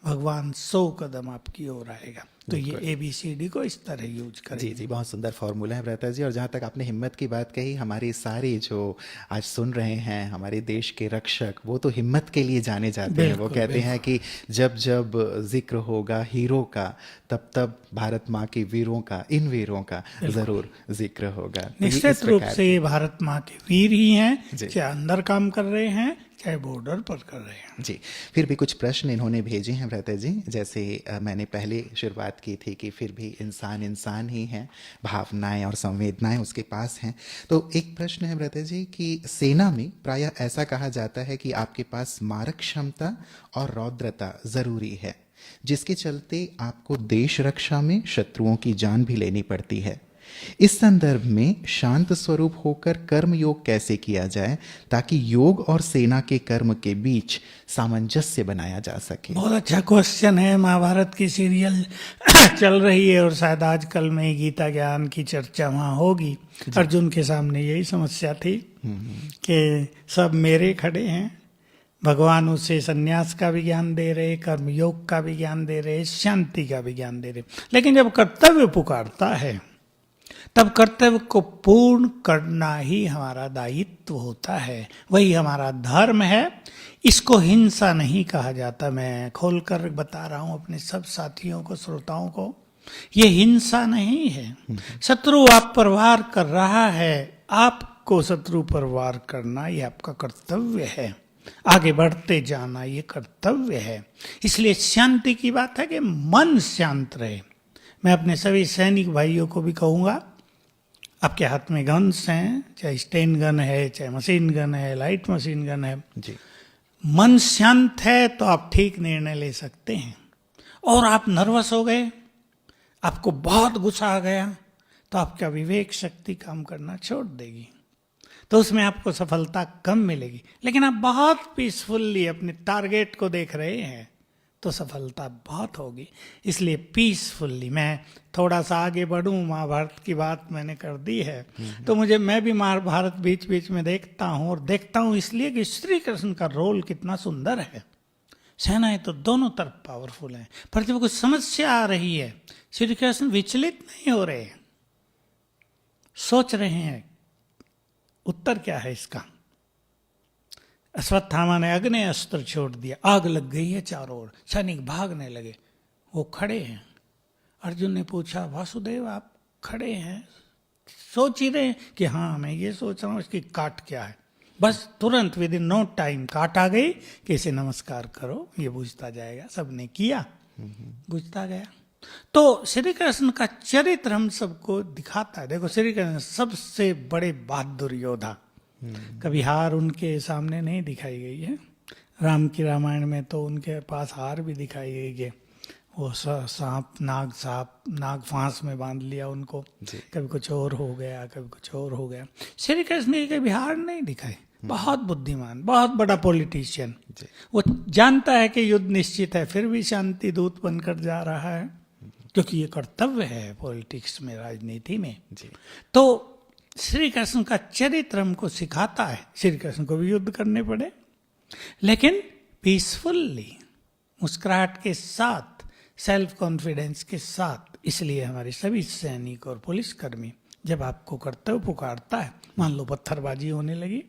भगवान 100 कदम आपकी ओर आएगा। तो ये ABCD को इस तरह यूज करें। जी जी, बहुत सुंदर फॉर्मूला है भ्राता जी। और जहाँ तक आपने हिम्मत की बात कही, हमारे सारे जो आज सुन रहे हैं, हमारे देश के रक्षक, वो तो हिम्मत के लिए जाने जाते हैं। वो कहते हैं कि जब जब जिक्र होगा हीरो का, तब तब भारत माँ के वीरों का, इन वीरों का ज़रूर जिक्र होगा। तो ये इस निश्चित रूप प्रकार से ये भारत माँ के वीर ही हैं, जी। चाहे अंदर काम कर रहे हैं चाहे बॉर्डर पर कर रहे हैं। जी, फिर भी कुछ प्रश्न इन्होंने भेजे हैं भ्राता जी। जैसे मैंने पहले शुरुआत की थी कि फिर भी इंसान इंसान ही है, भावनाएं और संवेदनाएं उसके पास हैं। तो एक प्रश्न है भ्राता जी कि सेना में प्रायः ऐसा कहा जाता है कि आपके पास मारक क्षमता और रौद्रता ज़रूरी है, जिसके चलते आपको देश रक्षा में शत्रुओं की जान भी लेनी पड़ती है। इस संदर्भ में शांत स्वरूप होकर कर्म योग कैसे किया जाए ताकि योग और सेना के कर्म के बीच सामंजस्य बनाया जा सके? बहुत अच्छा क्वेश्चन है। महाभारत की सीरियल चल रही है और शायद आजकल में गीता ज्ञान की चर्चा वहाँ होगी। अर्जुन के सामने यही समस्या थी कि सब मेरे खड़े हैं, भगवान उसे संन्यास का भी ज्ञान दे रहे, कर्म योग का भी ज्ञान दे रहे, शांति का भी ज्ञान दे रहे, लेकिन जब कर्तव्य पुकारता है तब कर्तव्य को पूर्ण करना ही हमारा दायित्व होता है, वही हमारा धर्म है। इसको हिंसा नहीं कहा जाता। मैं खोलकर बता रहा हूं अपने सब साथियों को, श्रोताओं को, ये हिंसा नहीं है। शत्रु आप पर वार कर रहा है, आपको शत्रु पर वार करना ये आपका कर्तव्य है, आगे बढ़ते जाना ये कर्तव्य है। इसलिए शांति की बात है कि मन शांत रहे। मैं अपने सभी सैनिक भाइयों को भी कहूँगा, आपके हाथ में गन्स हैं, चाहे स्टेन गन है, चाहे मशीन गन है, लाइट मशीन गन है, जी, मन शांत है तो आप ठीक निर्णय ले सकते हैं। और आप नर्वस हो गए, आपको बहुत गुस्सा आ गया, तो आपका विवेक शक्ति काम करना छोड़ देगी, तो उसमें आपको सफलता कम मिलेगी। लेकिन आप बहुत पीसफुल्ली अपने टारगेट को देख रहे हैं तो सफलता बहुत होगी। इसलिए पीसफुल्ली, मैं थोड़ा सा आगे बढ़ूं, महाभारत की बात मैंने कर दी है, तो मैं भी महाभारत बीच बीच में देखता हूं, और देखता हूं इसलिए कि श्री कृष्ण का रोल कितना सुंदर है। सेनाएं तो दोनों तरफ पावरफुल हैं, पर जब कोई समस्या आ रही है, श्री कृष्ण विचलित नहीं हो रहे, सोच रहे हैं उत्तर क्या है इसका। अश्वत्थामा ने अग्नि अस्त्र छोड़ दिया, आग लग गई है चारों ओर, सैनिक भागने लगे, वो खड़े हैं। अर्जुन ने पूछा, वासुदेव आप खड़े हैं, सोच ही रहे कि हाँ मैं ये सोच रहा हूँ इसकी काट क्या है। बस तुरंत विद इन नो टाइम काट आ गई कि इसे नमस्कार करो, ये बुझता जाएगा। सबने किया, बुझता गया। तो श्री कृष्ण का चरित्र हम सबको दिखाता है। देखो, श्री कृष्ण सबसे बड़े बहादुर योद्धा, कभी हार उनके सामने नहीं दिखाई गई है। राम की रामायण में तो उनके पास हार भी दिखाई गई है, वो सांप नाग फांस में बांध लिया उनको, कभी कुछ और हो गया, कभी कुछ और हो गया। श्री कृष्ण की कभी हार नहीं दिखाई। बहुत बुद्धिमान, बहुत बड़ा पॉलिटिशियन, वो जानता है कि युद्ध निश्चित है, फिर भी शांति दूत बनकर जा रहा है, क्योंकि ये कर्तव्य है पॉलिटिक्स में, राजनीति में। तो श्री कृष्ण का चरित्र हमको सिखाता है। श्री कृष्ण को भी युद्ध करने पड़े, लेकिन पीसफुल्ली, मुस्कुराहट के साथ, सेल्फ कॉन्फिडेंस के साथ। इसलिए हमारे सभी सैनिक और पुलिसकर्मी, जब आपको कर्तव्य पुकारता है, मान लो पत्थरबाजी होने लगी,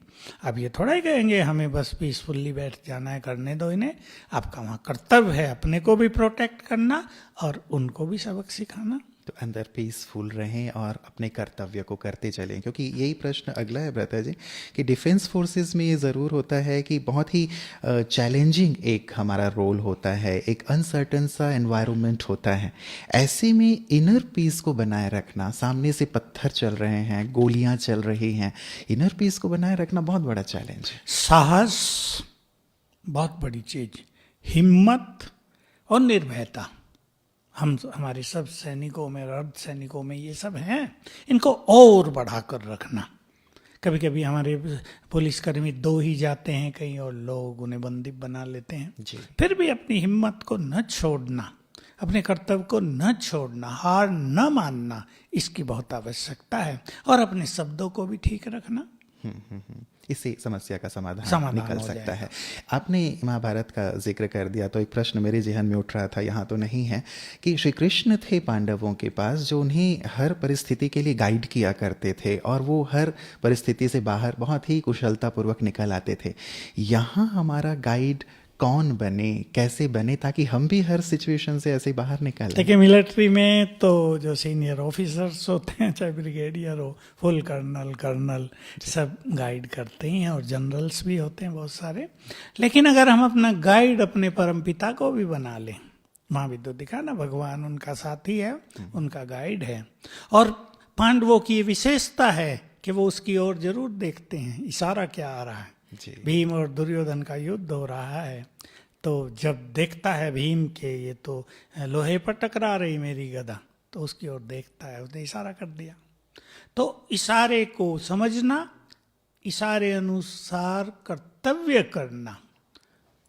अब ये थोड़ा ही कहेंगे हमें बस पीसफुल्ली बैठ जाना है, करने दो इन्हें। आपका वहाँ कर्तव्य है अपने को भी प्रोटेक्ट करना और उनको भी सबक सिखाना। तो अंदर पीसफुल रहें और अपने कर्तव्य को करते चलें। क्योंकि यही प्रश्न अगला है भ्राता जी कि डिफेंस फोर्सेस में ये ज़रूर होता है कि बहुत ही चैलेंजिंग एक हमारा रोल होता है, एक अनसर्टन सा एनवायरनमेंट होता है। ऐसे में इनर पीस को बनाए रखना, सामने से पत्थर चल रहे हैं, गोलियां चल रही हैं, इनर पीस को बनाए रखना बहुत बड़ा चैलेंज है। साहस बहुत बड़ी चीज, हिम्मत और निर्भयता, हमारे सब सैनिकों में, अर्ध सैनिकों में ये सब हैं। इनको और बढ़ाकर रखना। कभी कभी हमारे पुलिसकर्मी 2 ही जाते हैं कहीं और लोग उन्हें बंदी बना लेते हैं। फिर भी अपनी हिम्मत को न छोड़ना, अपने कर्तव्य को न छोड़ना, हार न मानना, इसकी बहुत आवश्यकता है। और अपने शब्दों को भी ठीक रखना। इससे समस्या का समाधान समाधान निकल हो सकता जाएगा। है। आपने महाभारत का जिक्र कर दिया तो एक प्रश्न मेरे जहन में उठ रहा था, यहाँ तो नहीं है, कि श्री कृष्ण थे पांडवों के पास जो उन्हें हर परिस्थिति के लिए गाइड किया करते थे और वो हर परिस्थिति से बाहर बहुत ही कुशलतापूर्वक निकल आते थे। यहाँ हमारा गाइड कौन बने, कैसे बने, ताकि हम भी हर सिचुएशन से ऐसे बाहर निकलें? देखिए, मिलिट्री में तो जो सीनियर ऑफिसर्स होते हैं, चाहे ब्रिगेडियर हो, फुल कर्नल सब गाइड करते ही हैं, और जनरल्स भी होते हैं बहुत सारे। लेकिन अगर हम अपना गाइड अपने परमपिता को भी बना लें, वहाँ भी तो दिखा ना, भगवान उनका साथी है, उनका गाइड है। और पांडवों की ये विशेषता है कि वो उसकी ओर जरूर देखते हैं, इशारा क्या आ रहा है। भीम और दुर्योधन का युद्ध हो रहा है, तो जब देखता है भीम के ये तो लोहे पर टकरा रही मेरी गदा, तो उसकी ओर देखता है, उसने इशारा कर दिया। तो इशारे को समझना, इशारे अनुसार कर्तव्य करना,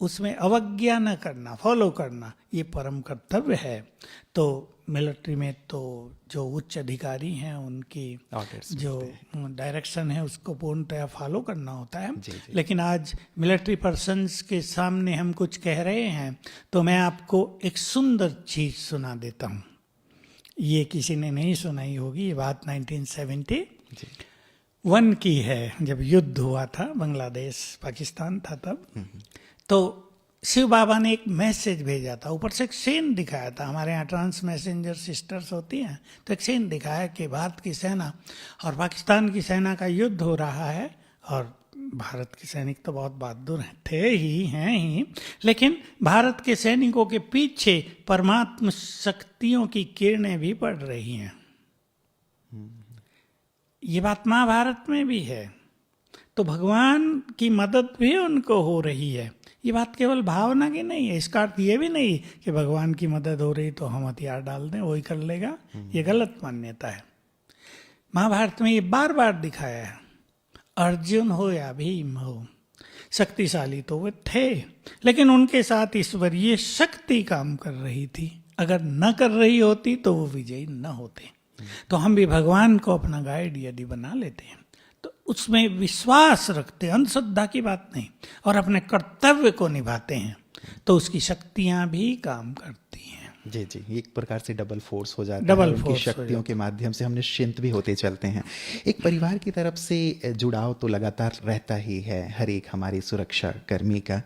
उसमें अवज्ञा न करना, फॉलो करना, ये परम कर्तव्य है। तो मिलिट्री में तो जो उच्च अधिकारी हैं उनकी जो डायरेक्शन है उसको पूर्णतः फॉलो करना होता है। लेकिन आज मिलिट्री पर्सन्स के सामने हम कुछ कह रहे हैं, तो मैं आपको एक सुंदर चीज सुना देता हूँ। ये किसी ने नहीं सुनाई होगी, ये बात 1971 की है, जब युद्ध हुआ था, बांग्लादेश पाकिस्तान था तब। तो शिव बाबा ने एक मैसेज भेजा था, ऊपर से एक सीन दिखाया था। हमारे यहाँ ट्रांस मैसेंजर सिस्टर्स होती हैं, तो एक सीन दिखाया कि भारत की सेना और पाकिस्तान की सेना का युद्ध हो रहा है, और भारत के सैनिक तो बहुत बहादुर हैं ही, लेकिन भारत के सैनिकों के पीछे परमात्म शक्तियों की किरणें भी पड़ रही हैं। ये बात महाभारत में भी है। तो भगवान की मदद भी उनको हो रही है। ये बात केवल भावना की नहीं है, इसका अर्थ ये भी नहीं कि भगवान की मदद हो रही तो हम हथियार डाल दें, वही कर लेगा। ये गलत मान्यता है। महाभारत में ये बार बार दिखाया है। अर्जुन हो या भीम हो, शक्तिशाली तो वे थे, लेकिन उनके साथ ईश्वरीय शक्ति काम कर रही थी। अगर न कर रही होती तो वो विजयी न होते। तो हम भी भगवान को अपना गाइड यदि बना लेते हैं तो उसमें विश्वास रखते हैं, अंधश्रद्धा की बात नहीं, और अपने कर्तव्य को निभाते हैं, तो उसकी शक्तियां भी काम करती हैं। जी, एक प्रकार से डबल फोर्स हो जाता डबल है। उनकी फोर्स शक्तियों के माध्यम से हम निश्चिंत भी होते चलते हैं। एक परिवार की तरफ से जुड़ाव तो लगातार रहता ही है हर एक हमारी सुरक्षा कर्मी का।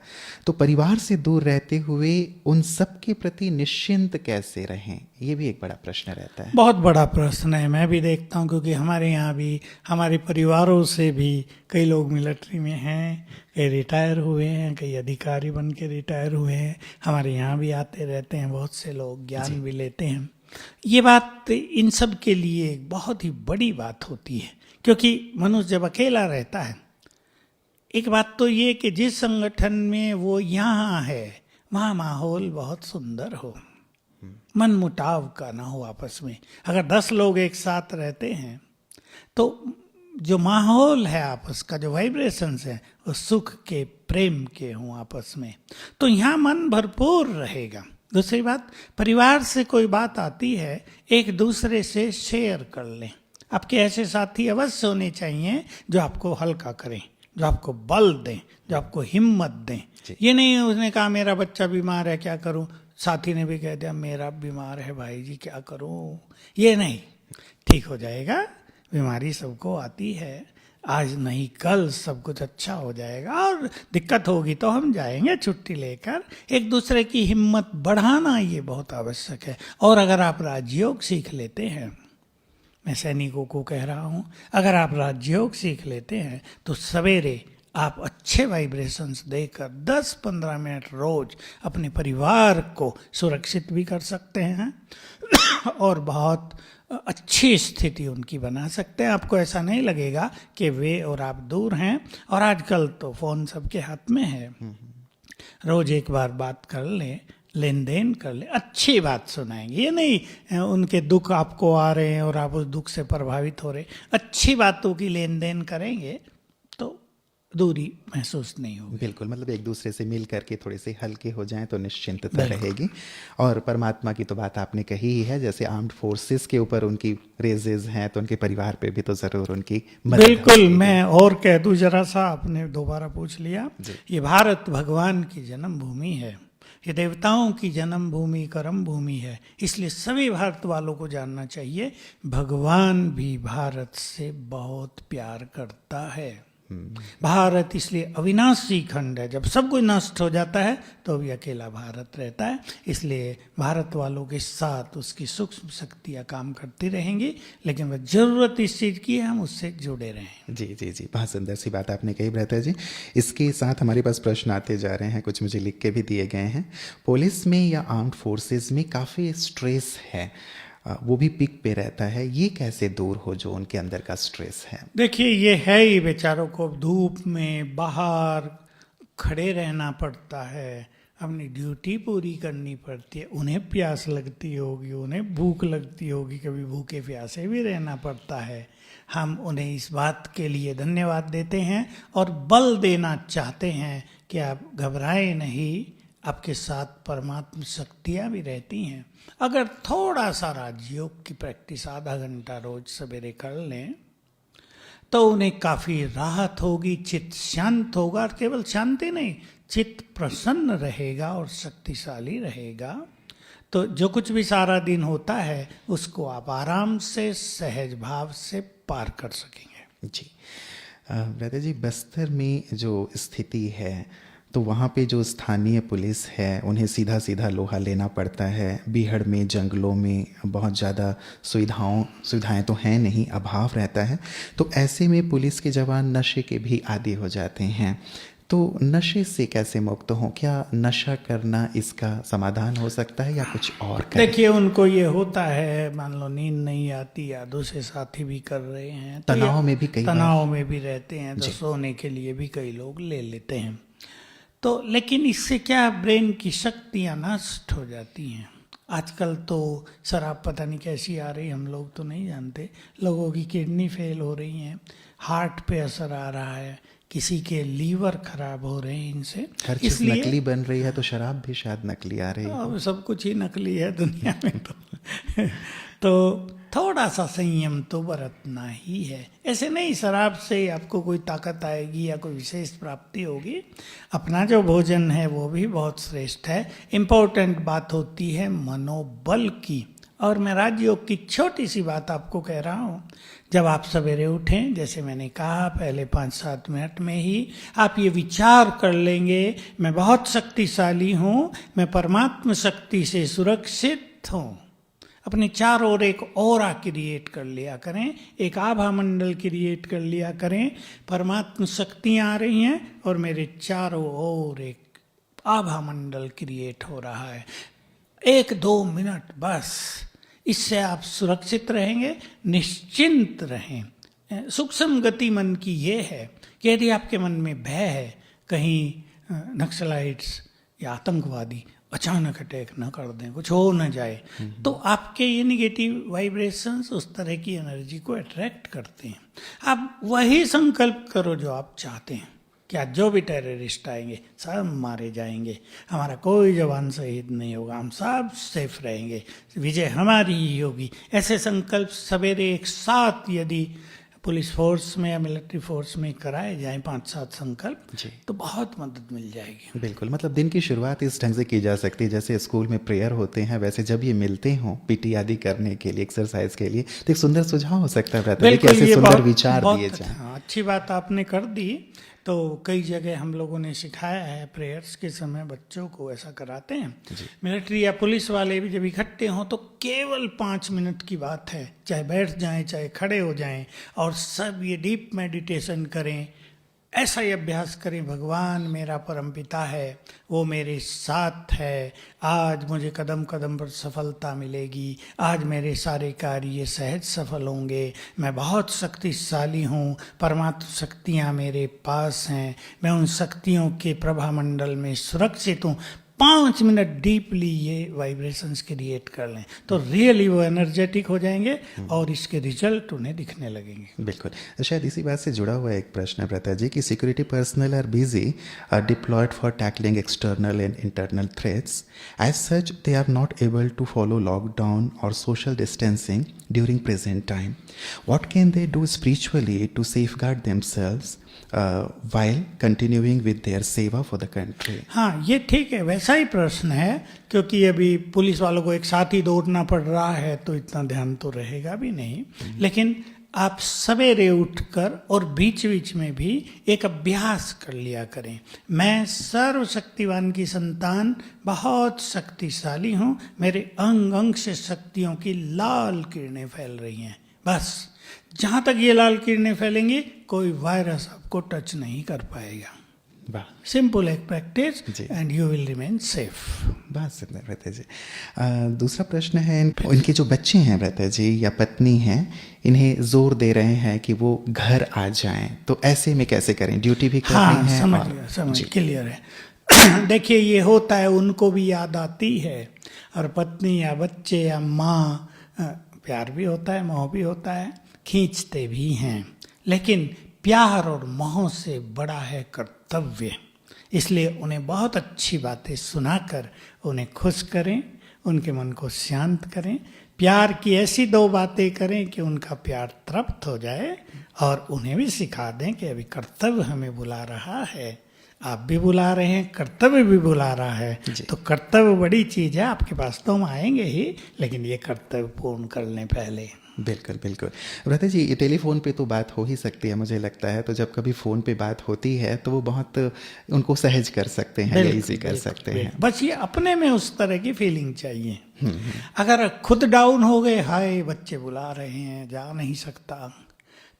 तो परिवार से दूर रहते हुए उन सब के प्रति निश्चिंत कैसे रहें, ये भी एक बड़ा प्रश्न रहता है। बहुत बड़ा प्रश्न है। मैं भी देखता हूँ, क्योंकि हमारे यहाँ भी हमारे परिवारों से भी कई लोग मिलिट्री में हैं, कई रिटायर हुए हैं, कई अधिकारी बन के रिटायर हुए हैं। हमारे यहाँ भी आते रहते हैं बहुत से लोग, ज्ञान भी लेते हैं। ये बात इन सब के लिए एक बहुत ही बड़ी बात होती है, क्योंकि मनुष्य जब अकेला रहता है, एक बात तो ये कि जिस संगठन में वो यहाँ है वहाँ माहौल बहुत सुंदर हो, मन मुटाव का ना हो आपस में। अगर 10 लोग एक साथ रहते हैं तो जो माहौल है आपस का, जो वाइब्रेशंस है, वो सुख के, प्रेम के हों आपस में, तो यहाँ मन भरपूर रहेगा। दूसरी बात, परिवार से कोई बात आती है, एक दूसरे से शेयर कर लें। आपके ऐसे साथी अवश्य होने चाहिए जो आपको हल्का करें, जो आपको बल दें, जो आपको हिम्मत दें। ये नहीं उसने कहा मेरा बच्चा बीमार है क्या करूं, साथी ने भी कह दिया मेरा बीमार है भाई जी क्या करूं। ये नहीं, ठीक हो जाएगा, बीमारी सबको आती है, आज नहीं कल सब कुछ अच्छा हो जाएगा, और दिक्कत होगी तो हम जाएंगे छुट्टी लेकर। एक दूसरे की हिम्मत बढ़ाना ये बहुत आवश्यक है। और अगर आप राजयोग सीख लेते हैं, मैं सैनिकों को कह रहा हूँ, अगर आप राजयोग सीख लेते हैं तो सवेरे आप अच्छे वाइब्रेशंस देकर 10-15 मिनट रोज अपने परिवार को सुरक्षित भी कर सकते हैं और बहुत अच्छी स्थिति उनकी बना सकते हैं। आपको ऐसा नहीं लगेगा कि वे और आप दूर हैं। और आजकल तो फोन सबके हाथ में है, रोज एक बार बात कर लें, लेन देन कर ले, अच्छी बात सुनाएंगे। ये नहीं उनके दुख आपको आ रहे हैं और आप उस दुख से प्रभावित हो रहे, अच्छी बातों की लेन देन करेंगे तो दूरी महसूस नहीं होगी। बिल्कुल, मतलब एक दूसरे से मिल करके थोड़े से हल्के हो जाएं तो निश्चिंतता रहेगी। और परमात्मा की तो बात आपने कही ही है, जैसे आर्म्ड फोर्सेस के ऊपर उनकी रेजेस हैं तो उनके परिवार पे भी तो ज़रूर उनकी मदद बिल्कुल, होगी। मैं और कह दूं जरा सा, आपने दोबारा पूछ लिया। ये भारत भगवान की जन्मभूमि है, ये देवताओं की जन्मभूमि, कर्म भूमि है, इसलिए सभी भारत वालों को जानना चाहिए भगवान भी भारत से बहुत प्यार करता है। भारत इसलिए अविनाशी खंड है, जब सब कुछ नष्ट हो जाता है तो भी अकेला भारत रहता है। इसलिए भारत वालों के साथ उसकी सूक्ष्म शक्तियाँ काम करती रहेंगी, लेकिन वह जरूरत इस चीज़ की है हम उससे जुड़े रहें। जी जी जी, बहुत सुंदर सी बात आपने कही भ्राता जी। इसके साथ हमारे पास प्रश्न आते जा रहे हैं, कुछ मुझे लिख के भी दिए गए हैं। पुलिस में या आर्म्ड फोर्सेस में काफ़ी स्ट्रेस है, वो भी पिक पे रहता है, ये कैसे दूर हो जो उनके अंदर का स्ट्रेस है? देखिए, ये है ही, बेचारों को धूप में बाहर खड़े रहना पड़ता है, अपनी ड्यूटी पूरी करनी पड़ती है, उन्हें प्यास लगती होगी, उन्हें भूख लगती होगी, कभी भूखे प्यासे भी रहना पड़ता है। हम उन्हें इस बात के लिए धन्यवाद देते हैं और बल देना चाहते हैं कि आप घबराएं नहीं, आपके साथ परमात्मा शक्तियाँ भी रहती हैं। अगर थोड़ा सा राजयोग की प्रैक्टिस आधा घंटा रोज सवेरे कर लें तो उन्हें काफ़ी राहत होगी, चित्त शांत होगा, और केवल शांति नहीं, चित्त प्रसन्न रहेगा और शक्तिशाली रहेगा। तो जो कुछ भी सारा दिन होता है उसको आप आराम से सहज भाव से पार कर सकेंगे। जी ब्रदर जी, बस्तर में जो स्थिति है तो वहाँ पे जो स्थानीय पुलिस है उन्हें सीधा सीधा लोहा लेना पड़ता है। बीहड़ में, जंगलों में बहुत ज़्यादा सुविधाएं तो हैं नहीं, अभाव रहता है। तो ऐसे में पुलिस के जवान नशे के भी आदी हो जाते हैं। तो नशे से कैसे मुक्त हों? क्या नशा करना इसका समाधान हो सकता है या कुछ और करें? देखिए, उनको ये होता है, मान लो नींद नहीं आती या दूसरे साथी भी कर रहे हैं, तो तनाव में भी कई बार तनाव में भी रहते हैं, तो सोने के लिए भी कई लोग ले लेते हैं। तो लेकिन इससे क्या, ब्रेन की शक्तियाँ नष्ट हो जाती हैं। आजकल तो शराब पता नहीं कैसी आ रही, हम लोग तो नहीं जानते, लोगों की किडनी फेल हो रही हैं, हार्ट पे असर आ रहा है, किसी के लीवर खराब हो रहे हैं इनसे। हर चीज़ नकली बन रही है, तो शराब भी शायद नकली आ रही है। अब सब कुछ ही नकली है दुनिया में तो थोड़ा सा संयम तो बरतना ही है। ऐसे नहीं शराब से आपको कोई ताकत आएगी या कोई विशेष प्राप्ति होगी। अपना जो भोजन है वो भी बहुत श्रेष्ठ है। इम्पोर्टेंट बात होती है मनोबल की। और मैं राजयोग की छोटी सी बात आपको कह रहा हूँ। जब आप सवेरे उठें, जैसे मैंने कहा, पहले 5-7 मिनट में ही आप ये विचार कर लेंगे, मैं बहुत शक्तिशाली हूँ, मैं परमात्मा शक्ति से सुरक्षित हूँ। अपने चारों ओर एक ऑरा क्रिएट कर लिया करें, एक आभा मंडल क्रिएट कर लिया करें। परमात्मा शक्तियाँ आ रही हैं और मेरे चारों ओर एक आभा मंडल क्रिएट हो रहा है। 1-2 मिनट बस, इससे आप सुरक्षित रहेंगे, निश्चिंत रहें। सूक्ष्म गति मन की ये है कि यदि आपके मन में भय है, कहीं नक्सलाइट्स या आतंकवादी अचानक अटैक न कर दें, कुछ हो न जाए, तो आपके ये निगेटिव वाइब्रेशंस उस तरह की एनर्जी को अट्रैक्ट करते हैं। आप वही संकल्प करो जो आप चाहते हैं कि आज जो भी टेररिस्ट आएंगे सब मारे जाएंगे, हमारा कोई जवान शहीद नहीं होगा, हम सब सेफ रहेंगे, विजय हमारी ही होगी। ऐसे संकल्प सवेरे एक साथ यदि पुलिस फोर्स में या मिलिट्री फोर्स में कराए जाएं 5-7 संकल्प, तो बहुत मदद मिल जाएगी। बिल्कुल, मतलब दिन की शुरुआत इस ढंग से की जा सकती है, जैसे स्कूल में प्रेयर होते हैं वैसे जब ये मिलते हों पीटी आदि करने के लिए, एक्सरसाइज के लिए, तो एक सुंदर सुझाव हो सकता है कि ऐसे सुंदर विचार दिए जाएं। अच्छी बात आपने कर दी। तो कई जगह हम लोगों ने सिखाया है, प्रेयर्स के समय बच्चों को ऐसा कराते हैं। मिलिट्री या पुलिस वाले भी जब इकट्ठे हों तो केवल 5 मिनट की बात है, चाहे बैठ जाएं चाहे खड़े हो जाएं, और सब ये डीप मेडिटेशन करें, ऐसा ही अभ्यास करें, भगवान मेरा परमपिता है, वो मेरे साथ है, आज मुझे कदम कदम पर सफलता मिलेगी, आज मेरे सारे कार्य सहज सफल होंगे, मैं बहुत शक्तिशाली हूँ, परमात्मा शक्तियाँ मेरे पास हैं, मैं उन शक्तियों के प्रभामंडल में सुरक्षित हूँ। 5 मिनट डीपली ये वाइब्रेशंस क्रिएट कर लें तो रियली वो एनर्जेटिक हो जाएंगे और इसके रिजल्ट उन्हें दिखने लगेंगे। बिल्कुल। तो शायद इसी बात से जुड़ा हुआ एक प्रश्न है ब्रता जी कि security personnel are busy are deployed for tackling external and internal threats as such they are not able to follow lockdown और social distancing during present time. What can they do spiritually to safeguard themselves while continuing with their seva for the country? हाँ, ये ठीक है, वैसा ही प्रश्न है, क्योंकि अभी पुलिस वालों को एक साथ ही दौड़ना पड़ रहा है तो इतना ध्यान तो रहेगा भी नहीं। लेकिन आप सवेरे उठकर और बीच बीच में भी एक अभ्यास कर लिया करें। मैं सर्वशक्तिवान की संतान, बहुत शक्तिशाली हूँ, मेरे अंग अंग से शक्तियों की लाल किरणें फैल रही हैं। बस जहां तक ये लाल किरणें फैलेंगी कोई वायरस आपको टच नहीं कर पाएगा। वाह, सिंपल एक प्रैक्टिस जी। And you will remain safe. बहुत सुंदर ब्रता जी। दूसरा प्रश्न है, इनके जो बच्चे हैं ब्रता जी या पत्नी हैं, इन्हें जोर दे रहे हैं कि वो घर आ जाएं, तो ऐसे में कैसे करें? ड्यूटी भी करनी हाँ, है। समझ और- गया, समझ जी। क्लियर है। देखिए, ये होता है, उनको भी याद आती है, और पत्नी या बच्चे या माँ, प्यार भी होता है, मोह भी होता है, खींचते भी हैं, लेकिन प्यार और मोह से बड़ा है कर्तव्य। इसलिए उन्हें बहुत अच्छी बातें सुनाकर उन्हें खुश करें, उनके मन को शांत करें, प्यार की ऐसी 2 बातें करें कि उनका प्यार तृप्त हो जाए, और उन्हें भी सिखा दें कि अभी कर्तव्य हमें बुला रहा है, आप भी बुला रहे हैं, कर्तव्य भी बुला रहा है। तो कर्तव्य बड़ी चीज़ है, आपके पास तो हम आएंगे ही, लेकिन ये कर्तव्य पूर्ण कर लें पहले। बिल्कुल बिल्कुल। ब्रता जी, ये टेलीफोन पे तो बात हो ही सकती है मुझे लगता है, तो जब कभी फ़ोन पे बात होती है तो वो बहुत उनको सहज कर सकते हैं या इजी कर सकते हैं। बस ये अपने में उस तरह की फीलिंग चाहिए। अगर खुद डाउन हो गए, हाय बच्चे बुला रहे हैं, जा नहीं सकता,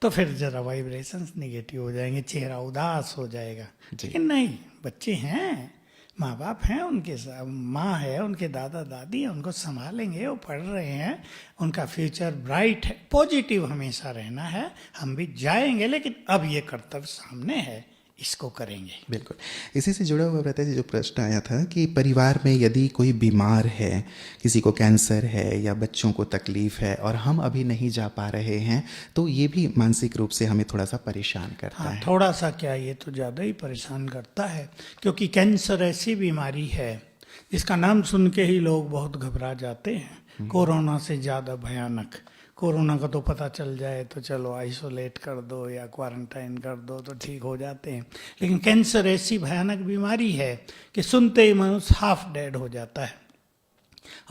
तो फिर जरा वाइब्रेशंस निगेटिव हो जाएंगे, चेहरा उदास हो जाएगा। लेकिन नहीं, बच्चे हैं, माँ बाप हैं, उनके साथ माँ है, उनके दादा दादी हैं, उनको संभालेंगे, वो पढ़ रहे हैं, उनका फ्यूचर ब्राइट है, पॉजिटिव हमेशा रहना है। हम भी जाएंगे, लेकिन अब ये कर्तव्य सामने है, इसको करेंगे। बिल्कुल। इसी से जुड़ा हुआ ब्रता जी जो प्रश्न आया था कि परिवार में यदि कोई बीमार है, किसी को कैंसर है या बच्चों को तकलीफ है और हम अभी नहीं जा पा रहे हैं, तो ये भी मानसिक रूप से हमें थोड़ा सा परेशान करता है। थोड़ा सा क्या, ये तो ज़्यादा ही परेशान करता है, क्योंकि कैंसर ऐसी बीमारी है जिसका नाम सुन के ही लोग बहुत घबरा जाते हैं। कोरोना से ज़्यादा भयानक। कोरोना का तो पता चल जाए तो चलो आइसोलेट कर दो या क्वारंटाइन कर दो तो ठीक हो जाते हैं, लेकिन कैंसर ऐसी भयानक बीमारी है कि सुनते ही मनुष्य हाफ डेड हो जाता है।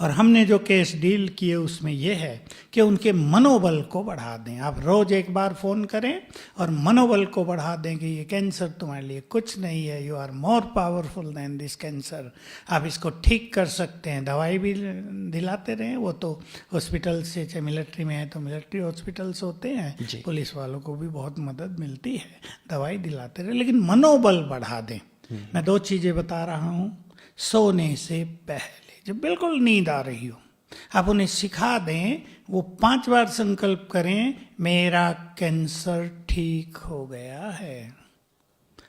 और हमने जो केस डील किए उसमें यह है कि उनके मनोबल को बढ़ा दें। आप रोज एक बार फ़ोन करें और मनोबल को बढ़ा दें कि ये कैंसर तुम्हारे लिए कुछ नहीं है, you are more powerful than this cancer, आप इसको ठीक कर सकते हैं। दवाई भी दिलाते रहें, वो तो हॉस्पिटल से, चाहे मिलिट्री में है तो मिलिट्री हॉस्पिटल्स होते हैं, पुलिस वालों को भी बहुत मदद मिलती है, दवाई दिलाते रहें, लेकिन मनोबल बढ़ा दें। मैं 2 चीज़ें बता रहा हूँ। सोने से पहले जब बिल्कुल नींद आ रही हो, आप उन्हें सिखा दें, वो 5 बार संकल्प करें, मेरा कैंसर ठीक हो गया है।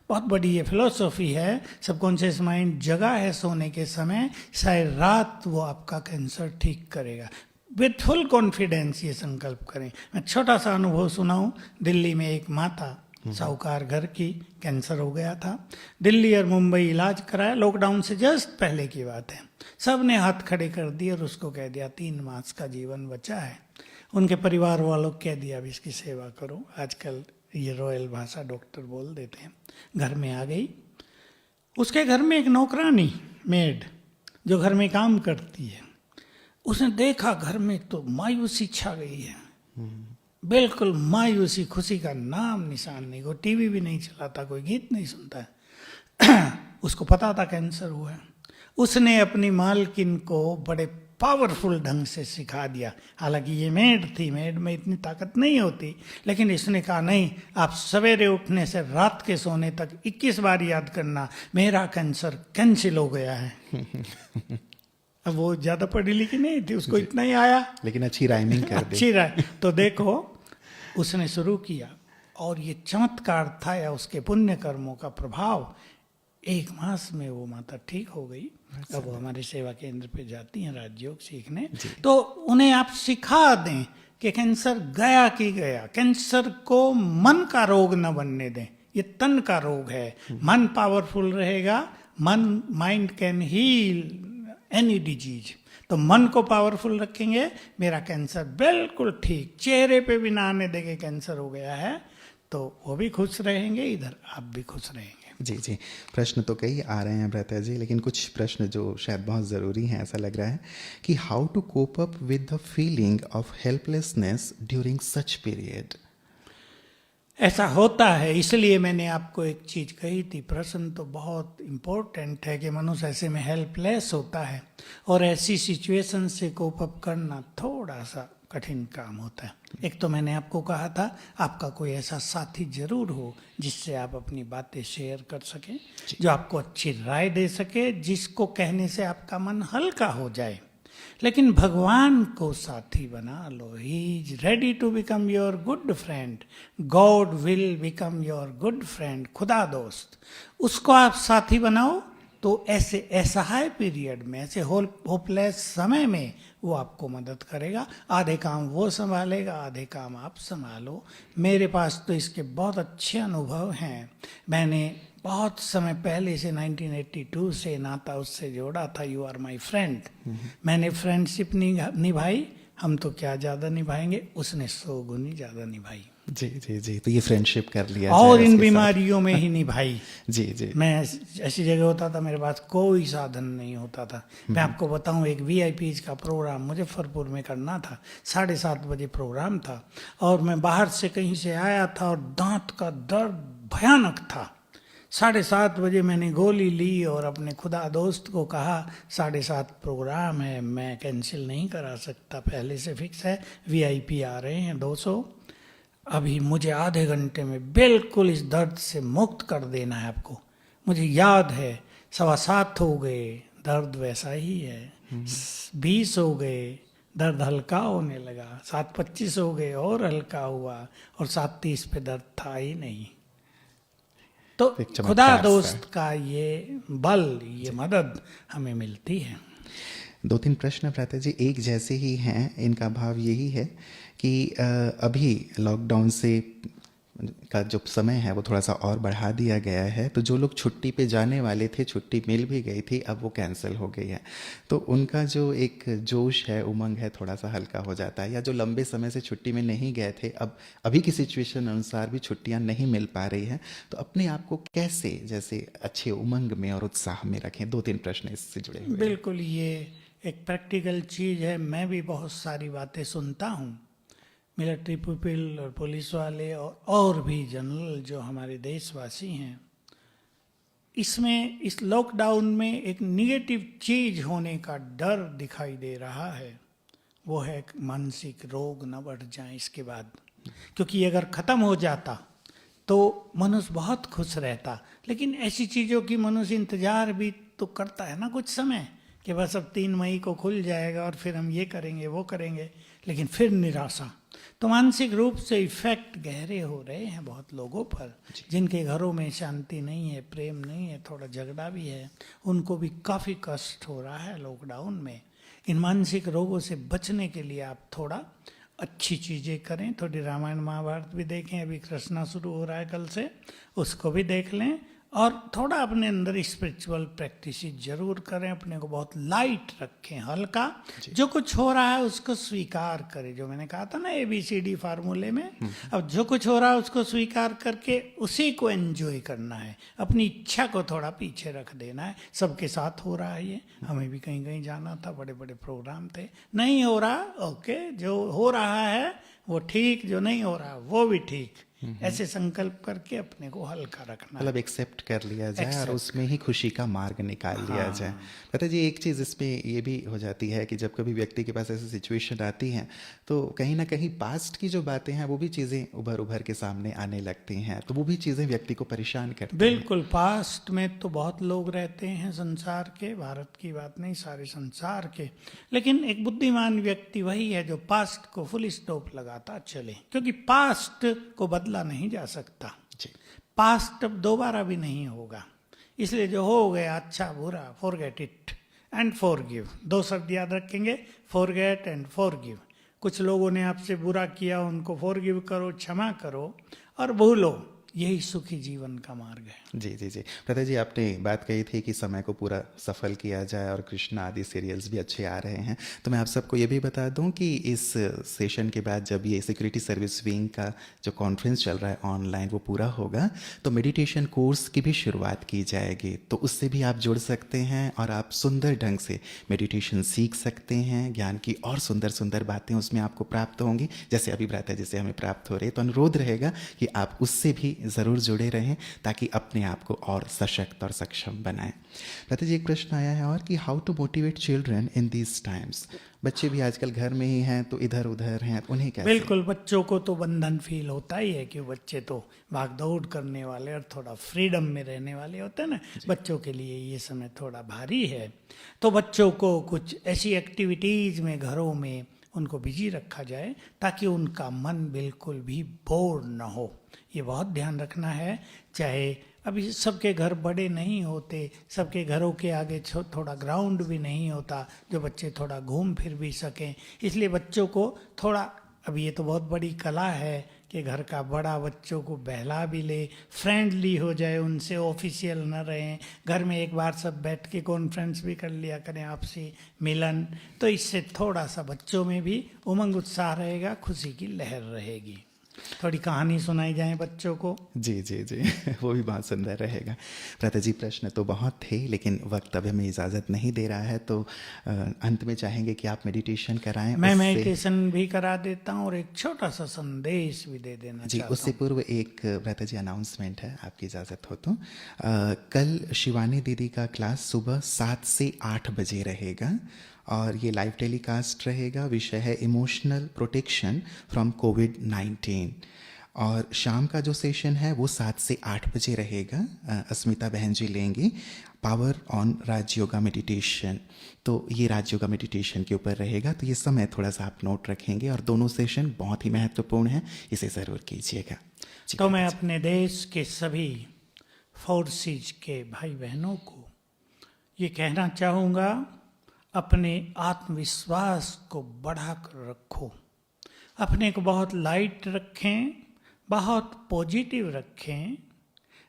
बहुत बड़ी ये फिलॉसफी है। सबकॉन्शियस माइंड जगा है सोने के समय, शायद रात वो आपका कैंसर ठीक करेगा। विथ फुल कॉन्फिडेंस ये संकल्प करें। मैं छोटा सा अनुभव सुनाऊं। दिल्ली में एक माता, साहूकार घर की, कैंसर हो गया था। दिल्ली और मुंबई इलाज कराया, लॉकडाउन से जस्ट पहले की बात है। सब ने हाथ खड़े कर दिए और उसको कह दिया 3 मास का जीवन बचा है। उनके परिवार वालों को कह दिया अब इसकी सेवा करो। आजकल ये रॉयल भाषा डॉक्टर बोल देते हैं। घर में आ गई। उसके घर में एक नौकरानी, मेड, जो घर में काम करती है, उसने देखा घर में तो मायूसी छा गई है, बिल्कुल मायूसी, खुशी का नाम निशान नहीं। वो टीवी भी नहीं चलाता, कोई गीत नहीं सुनता है। उसको पता था कैंसर हुआ है। उसने अपनी मालकिन को बड़े पावरफुल ढंग से सिखा दिया। हालांकि ये मेड थी, मेड में इतनी ताकत नहीं होती, लेकिन इसने कहा नहीं, आप सवेरे उठने से रात के सोने तक 21 बार याद करना, मेरा कैंसर कैंसिल हो गया है। अब वो ज्यादा पढ़ी लिखी नहीं थी, उसको इतना ही आया, लेकिन अच्छी राइमिंग कर दी। अच्छी राय। तो देखो, उसने शुरू किया और ये चमत्कार था या उसके पुण्य कर्मों का प्रभाव, 1 मास में वो माता ठीक हो गई। अब वो हमारे सेवा केंद्र पे जाती हैं राजयोग सीखने, तो उन्हें आप सिखा दें कि कैंसर गया कि गया, कैंसर को मन का रोग न बनने दें, ये तन का रोग है। मन पावरफुल रहेगा, mind can heal any disease. तो मन को पावरफुल रखेंगे, मेरा कैंसर बिल्कुल ठीक, चेहरे पे भी ना आने देंगे कैंसर हो गया है, तो वो भी खुश रहेंगे, इधर आप भी खुश रहेंगे। जी जी, प्रश्न तो कई आ रहे हैं भ्राता जी, लेकिन कुछ प्रश्न जो शायद बहुत ज़रूरी हैं ऐसा लग रहा है कि how to cope up with the feeling of helplessness during such period. ऐसा होता है, इसलिए मैंने आपको एक चीज कही थी, प्रश्न तो बहुत इम्पोर्टेंट है कि मनुष्य ऐसे में हेल्पलेस होता है और ऐसी सिचुएशन से कोप अप करना थोड़ा सा कठिन काम होता है। एक तो मैंने आपको कहा था आपका कोई ऐसा साथी जरूर हो जिससे आप अपनी बातें शेयर कर सकें, जो आपको अच्छी राय दे सके, जिसको कहने से आपका मन हल्का हो जाए। लेकिन भगवान को साथी बना लो, he is ready to become your good friend, God will become your good friend, खुदा दोस्त, उसको आप साथी बनाओ तो ऐसे असहाय पीरियड में, ऐसे होपलेस समय में वो आपको मदद करेगा। आधे काम वो संभालेगा, आधे काम आप संभालो। मेरे पास तो इसके बहुत अच्छे अनुभव हैं। मैंने बहुत समय पहले से 1982 से नाता उससे जोड़ा था, यू आर माई फ्रेंड। मैंने फ्रेंडशिप निभाई, हम तो क्या ज़्यादा निभाएंगे, उसने 100 गुनी ज़्यादा निभाई। जी जी जी, तो ये फ्रेंडशिप कर लिया और जाए इन उसके बीमारियों में ही निभाई। जी जी, मैं ऐसी जगह होता था, मेरे पास कोई साधन नहीं होता था। मैं आपको बताऊं, एक VIPs का प्रोग्राम मुजफ्फरपुर में करना था, 7:30 बजे प्रोग्राम था, और मैं बाहर से कहीं से आया था और दांत का दर्द भयानक था। 7:30 बजे मैंने गोली ली और अपने खुदा दोस्त को कहा 7:30 प्रोग्राम है, मैं कैंसिल नहीं करा सकता, पहले से फिक्स है, VIP आ रहे हैं 200, अभी मुझे आधे घंटे में बिल्कुल इस दर्द से मुक्त कर देना है आपको। मुझे याद है 7:15 हो गए, दर्द वैसा ही है, 20 हो गए, दर्द हल्का होने लगा, 7:25 हो गए और हल्का हुआ, और 7:30 पे दर्द था ही नहीं। तो खुदा दोस्त का ये बल, ये मदद हमें मिलती है। 2-3 प्रश्न भ्राता जी एक जैसे ही हैं। इनका भाव यही है कि अभी लॉकडाउन से का जो समय है वो थोड़ा सा और बढ़ा दिया गया है, तो जो लोग छुट्टी पे जाने वाले थे, छुट्टी मिल भी गई थी, अब वो कैंसिल हो गई है, तो उनका जो एक जोश है, उमंग है, थोड़ा सा हल्का हो जाता है। या जो लंबे समय से छुट्टी में नहीं गए थे, अब अभी की सिचुएशन अनुसार भी छुट्टियां नहीं मिल पा रही हैं, तो अपने आप को कैसे जैसे अच्छे उमंग में और उत्साह में रखें। 2-3 प्रश्न इससे जुड़े हुए। बिल्कुल, ये एक प्रैक्टिकल चीज़ है। मैं भी बहुत सारी बातें सुनता हूँ, मिलिट्री पीपल और पुलिस वाले और भी जनरल जो हमारे देशवासी हैं, इसमें इस लॉकडाउन में एक निगेटिव चीज होने का डर दिखाई दे रहा है, वो है मानसिक रोग न बढ़ जाए इसके बाद। क्योंकि अगर ख़त्म हो जाता तो मनुष्य बहुत खुश रहता, लेकिन ऐसी चीज़ों की मनुष्य इंतजार भी तो करता है ना कुछ समय, कि बस अब 3 मई को खुल जाएगा और फिर हम ये करेंगे वो करेंगे, लेकिन फिर निराशा। तो मानसिक रूप से इफेक्ट गहरे हो रहे हैं बहुत लोगों पर, जिनके घरों में शांति नहीं है, प्रेम नहीं है, थोड़ा झगड़ा भी है, उनको भी काफ़ी कष्ट हो रहा है लॉकडाउन में। इन मानसिक रोगों से बचने के लिए आप थोड़ा अच्छी चीज़ें करें, थोड़ी रामायण महाभारत भी देखें, अभी कृष्णा शुरू हो रहा है कल से, उसको भी देख लें, और थोड़ा अपने अंदर स्पिरिचुअल प्रैक्टिस जरूर करें, अपने को बहुत लाइट रखें, हल्का। जो कुछ हो रहा है उसको स्वीकार करें, जो मैंने कहा था ना ABCD फार्मूले में। अब जो कुछ हो रहा है उसको स्वीकार करके उसी को एंजॉय करना है, अपनी इच्छा को थोड़ा पीछे रख देना है। सबके साथ हो रहा है ये, हमें भी कहीं कहीं जाना था, बड़े बड़े प्रोग्राम थे, नहीं हो रहा ओके, जो हो रहा है वो ठीक, जो नहीं हो रहा वो भी ठीक, ऐसे संकल्प करके अपने को हल्का रखना, मतलब एक्सेप्ट कर लिया जाए और उसमें ही खुशी का मार्ग निकाल लिया जाए। पता जी एक चीज़ इसमें ये भी हो जाती है कि जब कभी व्यक्ति के पास ऐसी सिचुएशन आती हैं तो कहीं ना कहीं पास्ट की जो बातें हैं वो भी चीज़ें उभर के सामने आने लगती हैं, तो वो भी चीज़ें व्यक्ति को परेशान करती हैं। बिल्कुल, पास्ट में तो बहुत लोग रहते हैं संसार के, भारत की बात नहीं, सारे संसार के, लेकिन एक बुद्धिमान व्यक्ति वही है जो पास्ट को फुल स्टॉप लगाता चले, क्योंकि पास्ट को बदला नहीं जा सकता, पास्ट अब दोबारा भी नहीं होगा, इसलिए जो हो गया अच्छा बुरा फॉरगेट इट, एंड फॉरगिव, 2 शब्द याद रखेंगे, फॉरगेट एंड फॉरगिव। कुछ लोगों ने आपसे बुरा किया, उनको फॉरगिव करो, क्षमा करो और भूलो, यही सुखी जीवन का मार्ग है। जी जी जी प्रथा जी, आपने बात कही थी कि समय को पूरा सफल किया जाए और कृष्णा आदि सीरियल्स भी अच्छे आ रहे हैं। तो मैं आप सबको ये भी बता दूं कि इस सेशन के बाद जब ये सिक्योरिटी सर्विस विंग का जो कॉन्फ्रेंस चल रहा है ऑनलाइन वो पूरा होगा तो मेडिटेशन कोर्स की भी शुरुआत की जाएगी। तो उससे भी आप जुड़ सकते हैं और आप सुंदर ढंग से मेडिटेशन सीख सकते हैं। ज्ञान की और सुंदर सुंदर बातें उसमें आपको प्राप्त होंगी, जैसे अभी भ्राता जी से हमें प्राप्त हो रही है। तो अनुरोध रहेगा कि आप उससे भी ज़रूर जुड़े रहें ताकि अपने आप को और सशक्त और सक्षम बनाएं। भ्राता जी, एक प्रश्न आया है और कि how to motivate children in these times. बच्चे भी आजकल घर में ही हैं तो इधर उधर हैं, उन्हें कैसे? बिल्कुल, बच्चों को तो बंधन फील होता ही है कि बच्चे तो भाग दौड़ करने वाले और थोड़ा फ्रीडम में रहने वाले होते हैं ना, बच्चों के लिए ये समय थोड़ा भारी है। तो बच्चों को कुछ ऐसी एक्टिविटीज़ में घरों में उनको बिजी रखा जाए ताकि उनका मन बिल्कुल भी बोर ना हो। ये बहुत ध्यान रखना है। चाहे अभी सबके घर बड़े नहीं होते, सबके घरों के आगे थोड़ा ग्राउंड भी नहीं होता जो बच्चे थोड़ा घूम फिर भी सकें, इसलिए बच्चों को थोड़ा, अभी ये तो बहुत बड़ी कला है कि घर का बड़ा बच्चों को बहला भी ले, फ्रेंडली हो जाए उनसे, ऑफिशियल न रहें, घर में एक बार सब बैठ के कॉन्फ्रेंस भी कर लिया करें, आपसी मिलन, तो इससे थोड़ा सा बच्चों में भी उमंग उत्साह रहेगा, खुशी की लहर रहेगी। थोड़ी कहानी सुनाई जाए बच्चों को। जी जी जी वो भी बहुत सुंदर रहेगा। भ्राता जी, प्रश्न तो बहुत थे लेकिन वक्त अब हमें इजाज़त नहीं दे रहा है, तो अंत में चाहेंगे कि आप मेडिटेशन कराएं। मैं मेडिटेशन भी करा देता हूँ और एक छोटा सा संदेश भी दे देना जी, चाहता उससे हूँ। पूर्व एक भ्राता जी अनाउंसमेंट है, आपकी इजाज़त हो तो। कल शिवानी दीदी का क्लास सुबह 7 से 8 बजे रहेगा और ये लाइव टेलीकास्ट रहेगा। विषय है इमोशनल प्रोटेक्शन फ्रॉम कोविड-19 और शाम का जो सेशन है वो 7 से 8 बजे रहेगा। अस्मिता बहन जी लेंगी power on Raj yoga meditation. तो ये राज योगा मेडिटेशन के ऊपर रहेगा, तो ये समय थोड़ा सा आप नोट रखेंगे और दोनों सेशन बहुत ही महत्वपूर्ण हैं, इसे ज़रूर कीजिएगा। तो मैं अपने देश के सभी फोर्सेज के भाई बहनों को ये कहना चाहूँगा, अपने आत्मविश्वास को बढ़ाकर रखो, अपने को बहुत लाइट रखें, बहुत पॉजिटिव रखें,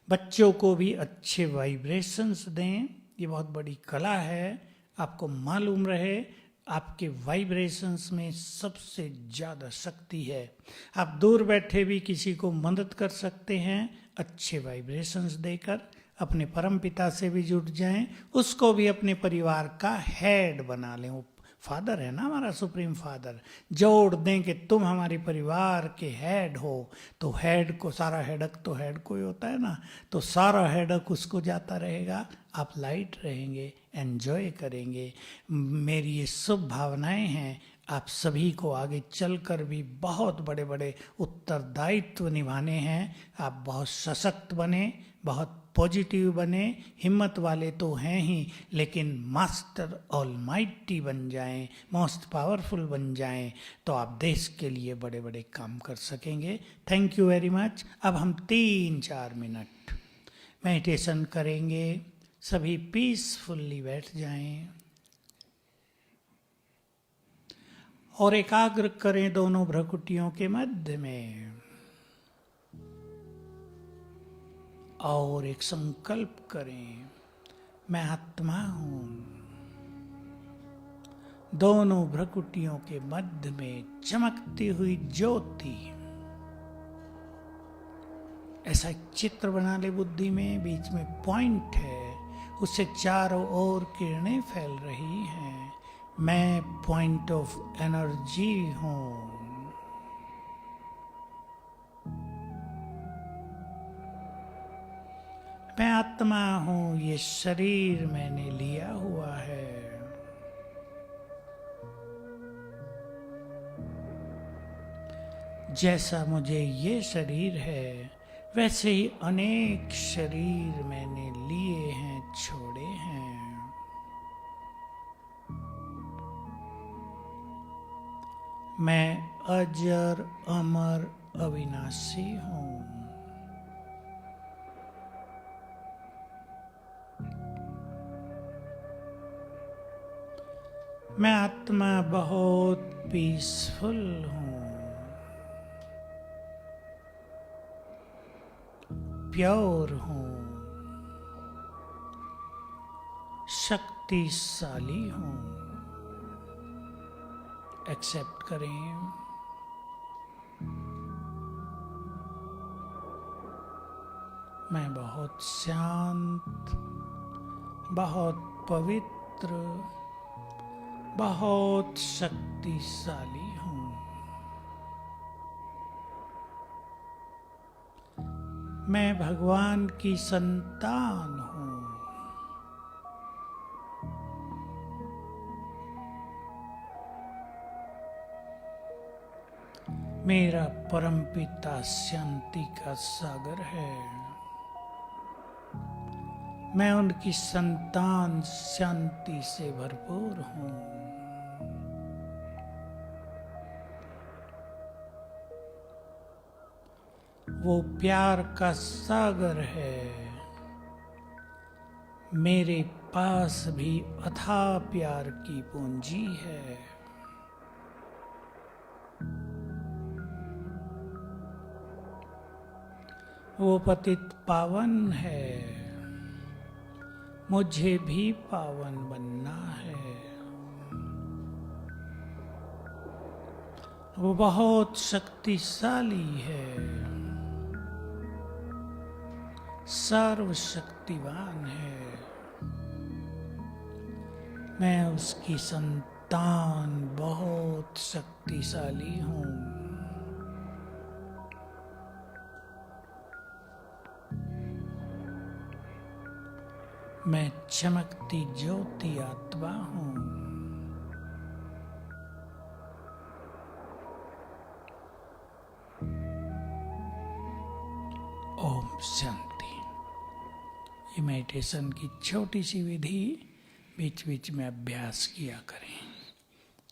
बच्चों को भी अच्छे वाइब्रेशंस दें। ये बहुत बड़ी कला है, आपको मालूम रहे आपके वाइब्रेशंस में सबसे ज़्यादा शक्ति है। आप दूर बैठे भी किसी को मदद कर सकते हैं अच्छे वाइब्रेशंस देकर। अपने परम पिता से भी जुड़ जाएं, उसको भी अपने परिवार का हेड बना लें। वो फादर है ना, हमारा सुप्रीम फादर, जोड़ दें कि तुम हमारे परिवार के हेड हो। तो हेड को, सारा हेडक तो हेड को ही होता है ना, तो सारा हेडक उसको जाता रहेगा। आप लाइट रहेंगे, एंजॉय करेंगे। मेरी ये शुभ भावनाएं हैं। आप सभी को आगे चलकर भी बहुत बड़े बड़े उत्तरदायित्व निभाने हैं। आप बहुत सशक्त बने, बहुत पॉजिटिव बने, हिम्मत वाले तो हैं ही, लेकिन मास्टर ऑलमाइटी बन जाएं, मोस्ट पावरफुल बन जाएं, तो आप देश के लिए बड़े बड़े काम कर सकेंगे। Thank you very much. अब हम 3-4 मिनट मेडिटेशन करेंगे। सभी पीसफुल्ली बैठ जाएं और एकाग्र करें दोनों भ्रुकुटियों के मध्य में, और एक संकल्प करें, मैं आत्मा हूं। दोनों भ्रुकुटियों के मध्य में चमकती हुई ज्योति, ऐसा एक चित्र बना ले बुद्धि में, बीच में पॉइंट है, उससे चारों ओर किरणें फैल रही हैं। मैं पॉइंट ऑफ एनर्जी हूं। मैं आत्मा हूं, ये शरीर मैंने लिया हुआ है। जैसा मुझे ये शरीर है वैसे ही अनेक शरीर मैंने लिए हैं, छोड़े हैं। मैं अजर अमर अविनाशी हूं। मैं आत्मा बहुत पीसफुल हूँ, प्योर हूँ, शक्तिशाली हूँ। एक्सेप्ट करें। मैं बहुत शांत, बहुत पवित्र, बहुत शक्तिशाली हूँ। मैं भगवान की संतान हूँ। मेरा परमपिता शांति का सागर है। मैं उनकी संतान शांति से भरपूर हूँ। वो प्यार का सागर है। मेरे पास भी अथाह प्यार की पूंजी है। वो पतित पावन है। मुझे भी पावन बनना है। वो बहुत शक्तिशाली है, सर्वशक्तिवान है। मैं उसकी संतान बहुत शक्तिशाली हूँ। मैं चमकती ज्योति आत्मा हूँ। ओम शांति। ये मेडिटेशन की छोटी सी विधि बीच बीच में अभ्यास किया करें।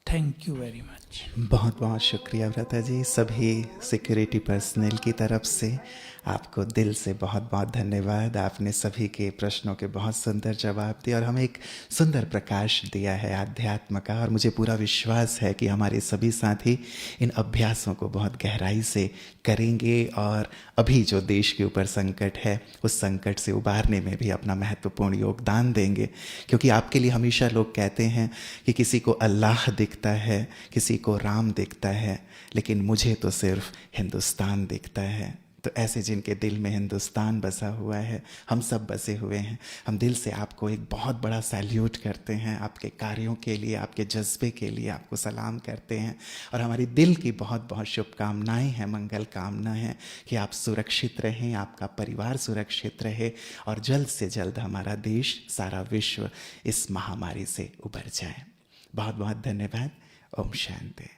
Thank you very much. बहुत बहुत शुक्रिया व्रता जी। सभी सिक्योरिटी पर्सनल की तरफ से आपको दिल से बहुत बहुत धन्यवाद। आपने सभी के प्रश्नों के बहुत सुंदर जवाब दिए और हमें एक सुंदर प्रकाश दिया है आध्यात्म का। और मुझे पूरा विश्वास है कि हमारे सभी साथी इन अभ्यासों को बहुत गहराई से करेंगे और अभी जो देश के ऊपर संकट है उस संकट से उबारने में भी अपना महत्वपूर्ण योगदान देंगे। क्योंकि आपके लिए हमेशा लोग कहते हैं कि किसी को अल्लाह दिखता है, किसी को राम दिखता है, लेकिन मुझे तो सिर्फ हिंदुस्तान दिखता है। तो ऐसे जिनके दिल में हिंदुस्तान बसा हुआ है, हम सब बसे हुए हैं, हम दिल से आपको एक बहुत बड़ा सैल्यूट करते हैं। आपके कार्यों के लिए, आपके जज्बे के लिए आपको सलाम करते हैं और हमारी दिल की बहुत बहुत शुभकामनाएं हैं, मंगल कामना है कि आप सुरक्षित रहें, आपका परिवार सुरक्षित रहे और जल्द से जल्द हमारा देश, सारा विश्व इस महामारी से उबर जाए। बहुत बहुत धन्यवाद। ओम शांति।